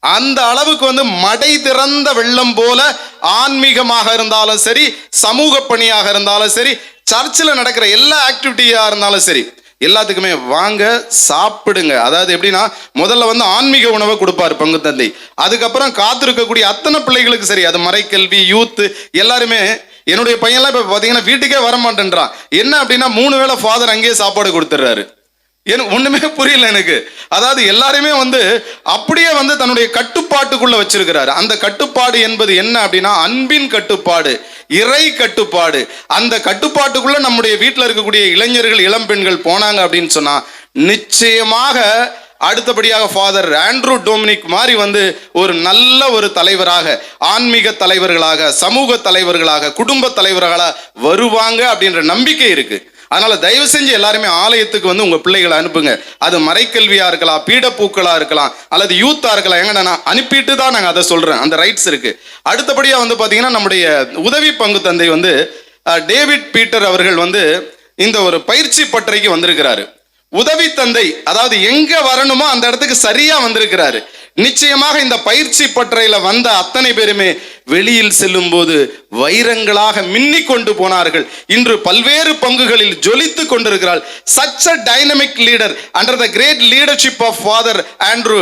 அந்த அளவுக்கு மடை திறந்த வெள்ளம் போல ஆன்மீகமாக இருந்தாலும் சரி, சமூக பணியாக இருந்தாலும் சரி, சர்ச்சில் நடக்கிற எல்லா ஆக்டிவிட்டியா இருந்தாலும் சரி, எல்லாத்துக்குமே வாங்க சாப்பிடுங்க. அதாவது எப்படின்னா, முதல்ல ஆன்மீக உணவை கொடுப்பாரு பங்கு தந்தை. அதுக்கப்புறம் காத்திருக்கக்கூடிய அத்தனை பிள்ளைகளுக்கு சரி, அது மறைக்கல்வி, யூத்து எல்லாருமே. என்னுடைய பையன்லாம் இப்ப பாத்தீங்கன்னா வீட்டுக்கே வர மாட்டேன்றான். என்ன அப்படின்னா 3 வேளை ஃபாதர் அங்கேயே சாப்பாடு கொடுத்துட்றாரு. எனக்கு ஒண்ணுமே புரியல எனக்கு. அதாவது எல்லாருமே அப்படியே தன்னுடைய கட்டுப்பாட்டுக்குள்ள வச்சிருக்கிறாரு. அந்த கட்டுப்பாடு என்பது என்ன அப்படின்னா, அன்பின் கட்டுப்பாடு, இறை கட்டுப்பாடு. அந்த கட்டுப்பாட்டுக்குள்ள நம்முடைய வீட்டில் இருக்கக்கூடிய இளைஞர்கள், இளம் பெண்கள் போனாங்க அப்படின்னு சொன்னா நிச்சயமாக அடுத்தபடியாக ஃபாதர் ஆண்ட்ரூ டொமினிக் மாதிரி ஒரு நல்ல ஒரு தலைவராக, ஆன்மீக தலைவர்களாக, சமூக தலைவர்களாக, குடும்ப தலைவர்களாக வருவாங்க அப்படின்ற நம்பிக்கை இருக்கு. அதனால தயவு செஞ்சு எல்லாருமே ஆலயத்துக்கு உங்க பிள்ளைகளை அனுப்புங்க. அது மறைக்கல்வியா இருக்கலாம், பீடப்பூக்களா இருக்கலாம், அல்லது யூத்தா இருக்கலாம். எங்க நான் அனுப்பிட்டு தான் நாங்க அதை சொல்றேன், அந்த ரைட்ஸ் இருக்கு. அடுத்தபடியா பாத்தீங்கன்னா நம்முடைய உதவி பங்கு தந்தை டேவிட் பீட்டர் அவர்கள் இந்த ஒரு பயிற்சி பட்டறைக்கு வந்திருக்கிறாரு. உதவி தந்தை, அதாவது எங்க வரணுமோ அந்த இடத்துக்கு சரியா வந்திருக்கிறாரு. நிச்சயமாக இந்த பயிற்சி பட்டறையில வந்த அத்தனை பேருமே வெளியில் செல்லும் போது வைரங்களாக மின்னி கொண்டு போனார்கள். இன்று பல்வேறு பங்குகளில் ஜொலித்து கொண்டிருக்கிறார். such a dynamic leader under the great leadership of Father Andrew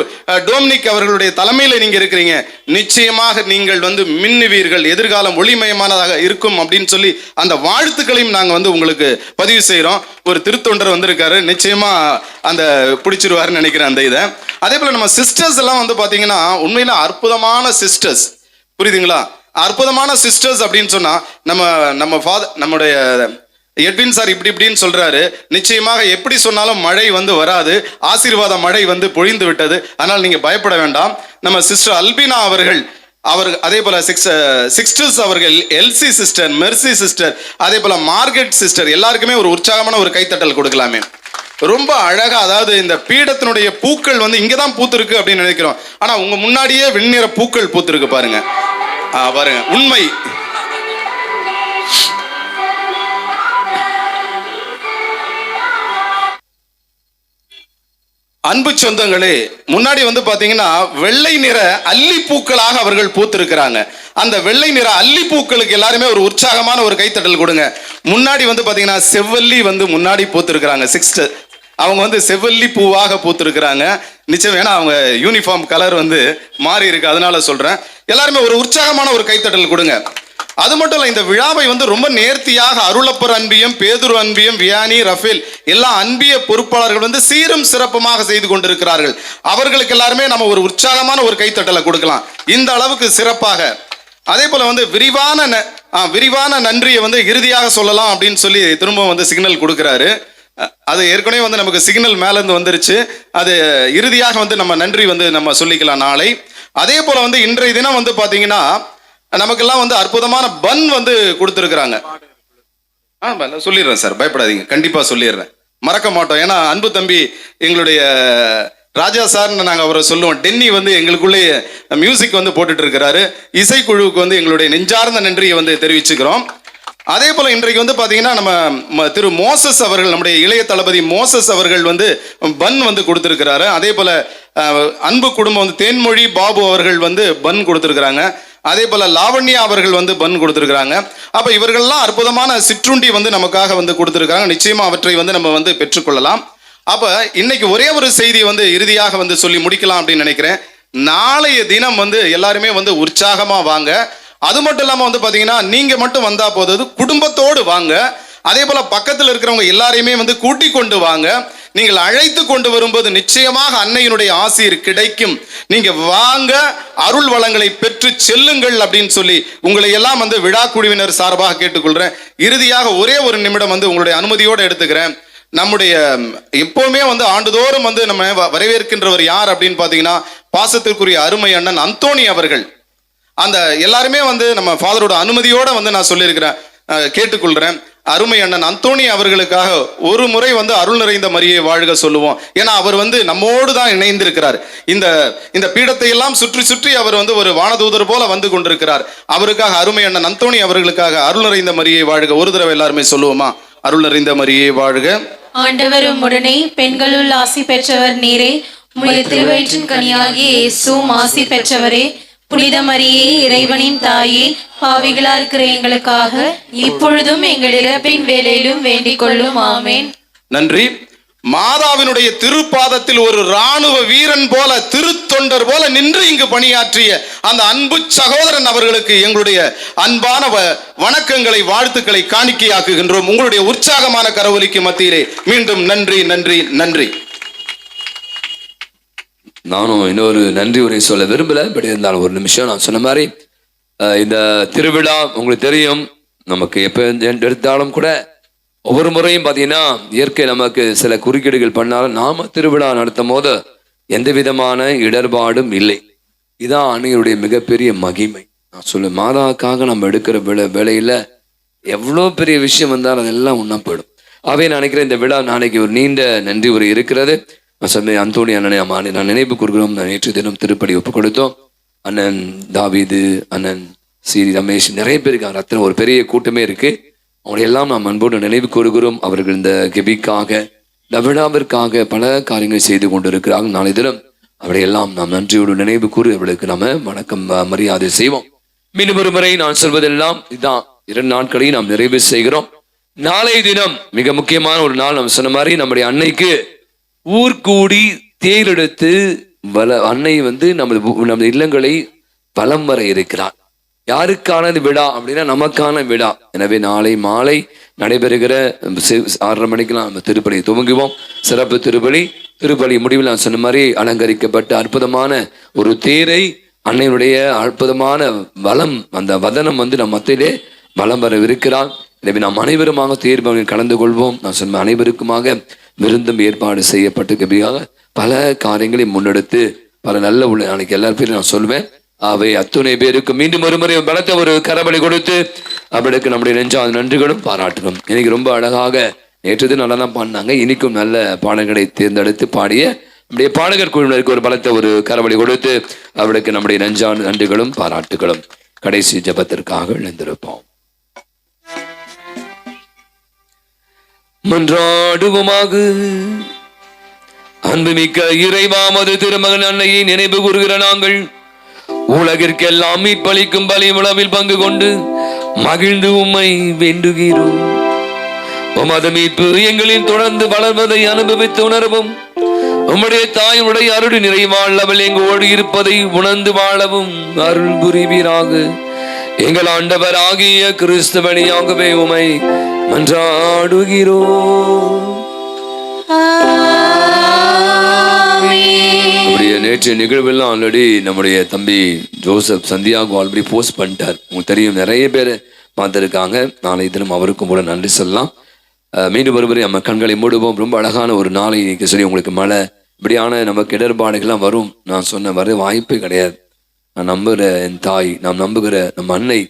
Dominic அவர்களுடைய தலைமையில நீங்க இருக்கிறீங்க. நிச்சயமாக நீங்கள் மின்னுவீர்கள், எதிர்காலம் ஒளிமயமானதாக இருக்கும் அப்படின்னு சொல்லி அந்த வாழ்த்துக்களையும் நாங்க உங்களுக்கு பதிவு செய்யறோம். ஒரு திருத்தொண்டர் வந்திருக்காரு, நிச்சயமா அந்த பிடிச்சிருவாருன்னு நினைக்கிறேன் அந்த இதை. அதே போல நம்ம சிஸ்டர்ஸ் எல்லாம் பாத்தீங்கன்னா உண்மையில அற்புதமான சிஸ்டர்ஸ், புரியுதுங்களா? அற்புதமான சிஸ்டர்ஸ் அப்படின்னு சொன்னா நம்முடைய எட்வின் சார் இப்படி இப்படின்னு சொல்றாரு. நிச்சயமாக எப்படி சொன்னாலும் மழை வந்து வராது, ஆசீர்வாத மழை வந்து பொழிந்து விட்டது. ஆனால் நீங்க பயப்பட வேண்டாம். நம்ம சிஸ்டர் அல்பினா அவர்கள் அதே போல சிஸ்டர்ஸ் அவர்கள், எல்சி சிஸ்டர், மெர்சி சிஸ்டர், அதே போல மார்கெட் சிஸ்டர் எல்லாருக்குமே ஒரு உற்சாகமான ஒரு கைத்தட்டல் கொடுக்கலாமே. ரொம்ப அழகா, அதாவது இந்த பீடத்தினுடைய பூக்கள் வந்து இங்கதான் பூத்திருக்கு அப்படின்னு நினைக்கிறோம். ஆனா உங்க முன்னாடியே வெண்ணிற பூக்கள் பூத்திருக்கு பாருங்க. பாருங்க, உண்மை. அன்பு சொந்தங்களே, முன்னாடி வந்து பாத்தீங்கன்னா வெள்ளை நிற அல்லிப்பூக்களாக அவர்கள் பூத்திருக்கிறாங்க. அந்த வெள்ளை நிற அல்லிப்பூக்களுக்கு எல்லாருமே ஒரு உற்சாகமான ஒரு கைத்தட்டல் கொடுங்க. முன்னாடி வந்து பாத்தீங்கன்னா செவ்வல்லி வந்து முன்னாடி பூத்திருக்கிறாங்க. சிஸ்டர் அவங்க வந்து செவ்வல்லி பூவாக பூத்திருக்கிறாங்க. நிச்சயம், ஏன்னா அவங்க யூனிஃபார்ம் கலர் வந்து மாறி இருக்கு, அதனால சொல்றேன். எல்லாருமே ஒரு உற்சாகமான ஒரு கைத்தட்டல் கொடுங்க. அது மட்டும் இல்ல, இந்த விழாவை வந்து ரொம்ப நேர்த்தியாக அருளப்பர் அன்பியம், பேதுரு அன்பியம், வியானி, ரஃபேல் எல்லா அன்பிய பொறுப்பாளர்கள் வந்து சீரும் சிறப்புமாக செய்து கொண்டிருக்கிறார்கள். அவர்களுக்கு எல்லாருமே நம்ம ஒரு உற்சாகமான ஒரு கைத்தட்டலை கொடுக்கலாம், இந்த அளவுக்கு சிறப்பாக. அதே போல வந்து விரிவான நன்றியை வந்து இறுதியாக சொல்லலாம் அப்படின்னு சொல்லி திரும்ப வந்து சிக்னல் கொடுக்கிறாரு. அது ஏற்கனவே வந்து நமக்கு சிக்னல் மேல இருந்து வந்துருச்சு. அது இறுதியாக வந்து நம்ம நன்றி வந்து நம்ம சொல்லிக்கலாம் நாளை. அதே போல வந்து இன்றைய தினம் வந்து பாத்தீங்கன்னா நமக்கெல்லாம் வந்து அற்புதமான பன் வந்து கொடுத்துருக்குறாங்க. சொல்லிடுறேன் சார், பயப்படாதீங்க, கண்டிப்பா சொல்லிடுறேன், மறக்க மாட்டோம். ஏன்னா அன்பு தம்பி எங்களுடைய ராஜா சார்னு நாங்கள் அவரை சொல்லுவோம். டென்னி வந்து எங்களுக்குள்ளே மியூசிக் வந்து போட்டுட்டு இருக்கிறாரு. இசைக்குழுவுக்கு வந்து எங்களுடைய நெஞ்சார்ந்த நன்றியை வந்து தெரிவிச்சுக்கிறோம். அதே போல இன்றைக்கு வந்து பாத்தீங்கன்னா நம்ம திரு மோசஸ் அவர்கள், நம்முடைய இளைய தளபதி மோசஸ் அவர்கள் வந்து பன் வந்து கொடுத்திருக்கிறாரு. அதே போல அன்பு குடும்பம் வந்து தேன்மொழி பாபு அவர்கள் வந்து பன் கொடுத்திருக்கிறாங்க. அதே போல லாவண்யா அவர்கள் வந்து பன் கொடுத்திருக்கிறாங்க. அப்ப இவர்கள்லாம் அற்புதமான சிற்றுண்டி வந்து நமக்காக வந்து கொடுத்திருக்காங்க. நிச்சயமா அவற்றை வந்து நம்ம வந்து பெற்றுக்கொள்ளலாம். அப்ப இன்னைக்கு ஒரே ஒரு செய்தி வந்து இறுதியாக வந்து சொல்லி முடிக்கலாம் அப்படின்னு நினைக்கிறேன். நாளைய தினம் வந்து எல்லாருமே வந்து உற்சாகமா வாங்க. அது மட்டும் இல்லாம வந்து பாத்தீங்கன்னா நீங்க மட்டும் வந்தா போதாது, குடும்பத்தோடு வாங்க. அதே போல பக்கத்தில் இருக்கிறவங்க எல்லாரையுமே வந்து கூட்டிக் கொண்டு வாங்க. நீங்கள் அழைத்து கொண்டு வரும்போது நிச்சயமாக அன்னையினுடைய ஆசீர் கிடைக்கும். நீங்க வாங்க, அருள் வளங்களை பெற்று செல்லுங்கள் அப்படின்னு சொல்லி உங்களை எல்லாம் வந்து விழா குழுவினர் சார்பாக கேட்டுக்கொள்றேன். இறுதியாக ஒரே ஒரு நிமிடம் வந்து உங்களுடைய அனுமதியோடு எடுத்துக்கிறேன். நம்முடைய எப்பவுமே வந்து ஆண்டுதோறும் வந்து நம்ம வரவேற்கின்றவர் யார் அப்படின்னு பாத்தீங்கன்னா பாசத்திற்குரிய அருமை அண்ணன் அந்தோணி அவர்கள். அந்த எல்லாருமே வந்து நம்ம ஃபாதரோட அனுமதியோட வந்து நான் சொல்லியிருக்கிறேன், கேட்டுக்கொள்றேன். அருமை அண்ணன் அந்தோணி அவர்களுக்காக ஒரு முறை வந்து அருள் நிறைந்த மரியை வாழ்க சொல்லுவோம். ஏன்னா அவர் வந்து நம்மோடு தான் இணைந்திருக்கிறார். இந்த பீடத்தை எல்லாம் சுற்றி சுற்றி அவர் வந்து ஒரு வானதூதர் போல வந்து கொண்டிருக்கிறார். அவருக்காக அருமை அண்ணன் அந்தோணி அவர்களுக்காக அருள் நிறைந்த மரியை வாழ்க ஒரு தடவை எல்லாருமே சொல்லுவோமா? அருள் நிறைந்த மரியை வாழ்க. ஆண்டவரும் உடனே பெண்களுள் ஆசி பெற்றவர் நீரே, உம்முடைய திருவயிற்றின் கனியாகிய இயேசுவும் ஆசி பெற்றவரே. புனித மரியே, இறைவனின் தாயே, பாவிகளா இருக்கிற எங்களுக்காக இப்பொழுதும் எங்கள் இறப்பின் வேளையிலும் வேண்டிக் கொள்ளும். ஆமேன். நன்றி. மாதாவினுடைய திருப்பாதத்தில் ஒரு இராணுவ வீரன் போல, திருத்தொண்டர் போல நின்று இங்கு பணியாற்றிய அந்த அன்பு சகோதரன் அவர்களுக்கு எங்களுடைய அன்பான வணக்கங்களை, வாழ்த்துக்களை காணிக்கையாக்குகின்றோம். உங்களுடைய உற்சாகமான கரவொலிக்கு மத்தியிலே மீண்டும் நன்றி, நன்றி, நன்றி. நானும் இன்னொரு நன்றி உரை சொல்ல விரும்பல, பட் இருந்தாலும் ஒரு நிமிஷம். நான் சொன்ன மாதிரி இந்த திருவிழா உங்களுக்கு தெரியும், நமக்கு எப்போ எடுத்தாலும் கூட ஒவ்வொரு முறையும் பார்த்தீங்கன்னா இயற்கை நமக்கு சில குறுக்கீடுகள் பண்ணாலும் நாம திருவிழா நடத்தும் போது எந்த விதமான இடர்பாடும் இல்லை. இதான் அன்னையுடைய மிகப்பெரிய மகிமை. நான் சொல்ல மாதாவுக்காக நம்ம எடுக்கிற வேலையில எவ்வளோ பெரிய விஷயம் வந்தாலும் அதெல்லாம் ஒன்றா போயிடும். அவை நான் நினைக்கிறேன் இந்த விழா நாளைக்கு ஒரு நீண்ட நன்றி உரை இருக்கிறது. சொன்ன அந்தோணி அண்ணனை நான் நினைவு கூறுகிறோம். நேற்று தினம் திருப்படி ஒப்பு கொடுத்தோம். அண்ணன் தாவீது, அண்ணன் சீரி ரமேஷ், நிறைய பேர் இருக்காங்க. ரத்னம் ஒரு பெரிய கூட்டமே இருக்கு. அவங்களை எல்லாம் நாம் அன்போடு நினைவு கூறுகிறோம். அவர்கள் இந்த கெபிக்காக, இந்த விழாவிற்காக பல காரியங்களை செய்து கொண்டிருக்கிறாங்க. நாளை தினம் அவரை எல்லாம் நாம் நன்றியோடு நினைவு கூறி அவர்களுக்கு நாம வணக்கம் மரியாதை செய்வோம். மீண்டும் ஒரு முறை நான் சொல்வதெல்லாம் இதுதான், 2 நாட்களையும் நாம் நிறைவு செய்கிறோம். நாளைய தினம் மிக முக்கியமான ஒரு நாள். நம்ம சொன்ன மாதிரி நம்முடைய அன்னைக்கு ஊர் கூடி தேரெடுத்து அன்னை வந்து நமது இல்லங்களை வலம் வர இருக்கிறார். யாருக்கான விழா அப்படின்னா நமக்கான விழா. எனவே நாளை மாலை நடைபெறுகிற 6:30 மணிக்கெல்லாம் நம்ம திருப்பலி துவங்குவோம். சிறப்பு திருப்பலி முடிவில் நான் சொன்ன மாதிரி அலங்கரிக்கப்பட்ட அற்புதமான ஒரு தேரை, அன்னையுடைய அற்புதமான வலம், அந்த வதனம் வந்து நம் மத்தியிலே வலம் வரவிருக்கிறார். எனவே நாம் அனைவருமாக தேர்வு கலந்து கொள்வோம். நான் சொன்ன அனைவருக்குமாக விருந்தும் ஏற்பாடு செய்யப்பட்டிருக்கிறதாக பல காரியங்களை முன்னெடுத்து பல நல்ல உள்ள நாளைக்கு எல்லா பேரும் நான் சொல்வேன். அவை அத்துணை பேருக்கு மீண்டும் ஒரு முறை பலத்த ஒரு கரவழி கொடுத்து அவளுக்கு நம்முடைய நெஞ்சாத நன்றிகளும் பாராட்டணும். இன்னைக்கு ரொம்ப அழகாக நேற்று நல்லா தான் பாடினாங்க. இன்னைக்கும் நல்ல பாடல்களை தேர்ந்தெடுத்து பாடிய நம்முடைய பாடகர் குழுவினருக்கு ஒரு பலத்த ஒரு கரவழி கொடுத்து அவளுக்கு நம்முடைய நெஞ்சான நன்றிகளும் பாராட்டுகளும். கடைசி ஜெபத்திற்காக எழுந்திருப்போம். மன்றாடுவோமாக. அன்புமிக்க இறைவாமது திருமகன் அன்னையை நினைவு கூறுகிற நாங்கள் உலகிற்கெல்லாம் மீட்பளிக்கும் பலி உணவில் பங்கு கொண்டு மகிழ்ந்து உம்மை வேண்டுகிறோம். உமது மீட்பு எங்களில் தொடர்ந்து வளர்வதை அனுபவித்து உணரவும், உம்முடைய தாயுடைய அருள் நிறைவாழ் அவள் எங்கோடு இருப்பதை உணர்ந்து வாழவும் அருள் புரிவீராக. எங்கள் ஆண்டவர் ஆகிய கிறிஸ்துவனியாகவே உமை மன்றாடுகிறோம். நேற்று நிகழ்வெல்லாம் ஆல்ரெடி நம்முடைய தம்பி ஜோசப் சந்தியாகு ஆல்ரெடி போஸ்ட் பண்ணிட்டார். உங்களுக்கு தெரியும், நிறைய பேர் பார்த்துருக்காங்க. நாளை தினம் அவருக்கும் கூட நன்றி சொல்லலாம். மீண்டும் ஒருமுறை நம்ம கண்களை மூடுவோம். ரொம்ப அழகான ஒரு நாளை இன்னைக்கு சொல்லி உங்களுக்கு மழை இப்படியான நமக்கு இடர்பாடுகள்லாம் வரும். நான் சொன்ன வர வாய்ப்பே கிடையாது. நான் நம்புகிற என் தாய், நாம் நம்புகிற நம் அன்னை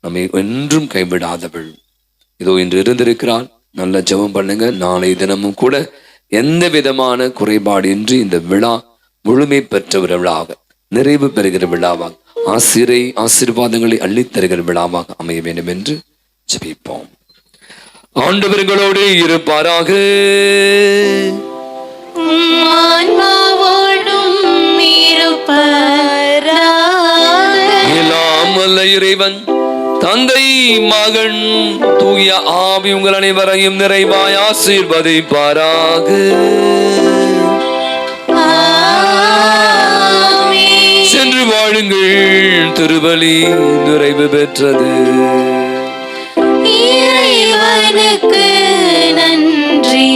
நம்மை என்றும் கைவிடாதவள். இதோ இன்று இருந்திருக்கிறாள். நல்ல ஜெபம் பண்ணுங்க. நாளை தினமும் கூட எந்த விதமான குறைபாடு இன்றி இந்த விழா முழுமை பெற்ற ஒரு விழாவாக, நிறைவு பெறுகிற விழாவாக, ஆசீர்வாதங்களை அள்ளித் தருகிற விழாவாக அமைய வேண்டும் என்று ஜெபிப்போம். ஆண்டவர்களோடு இருப்பாராக. எல்லாம் வல்ல இறைவன் தந்தை, மகன், தூய ஆவி உங்கள் அனைவரையும் நிறைவாய் ஆசீர்வதிப்பாராக. சென்று வாழுங்கள். திருபலி நிறைவு பெற்றது. இறைவனுக்கு நன்றி.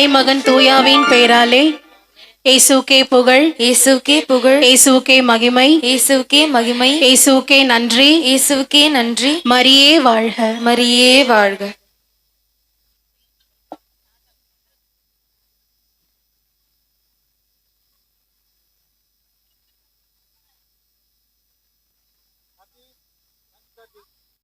மகன் தூயாவின் பெயராலே இயேசுக்கே புகழ், இயேசுக்கே புகழ், இயேசுக்கே மகிமை, இயேசுக்கே மகிமை, இயேசுக்கே நன்றி, இயேசுக்கே நன்றி. மரியே வாழ்க. மரியே வாழ்க.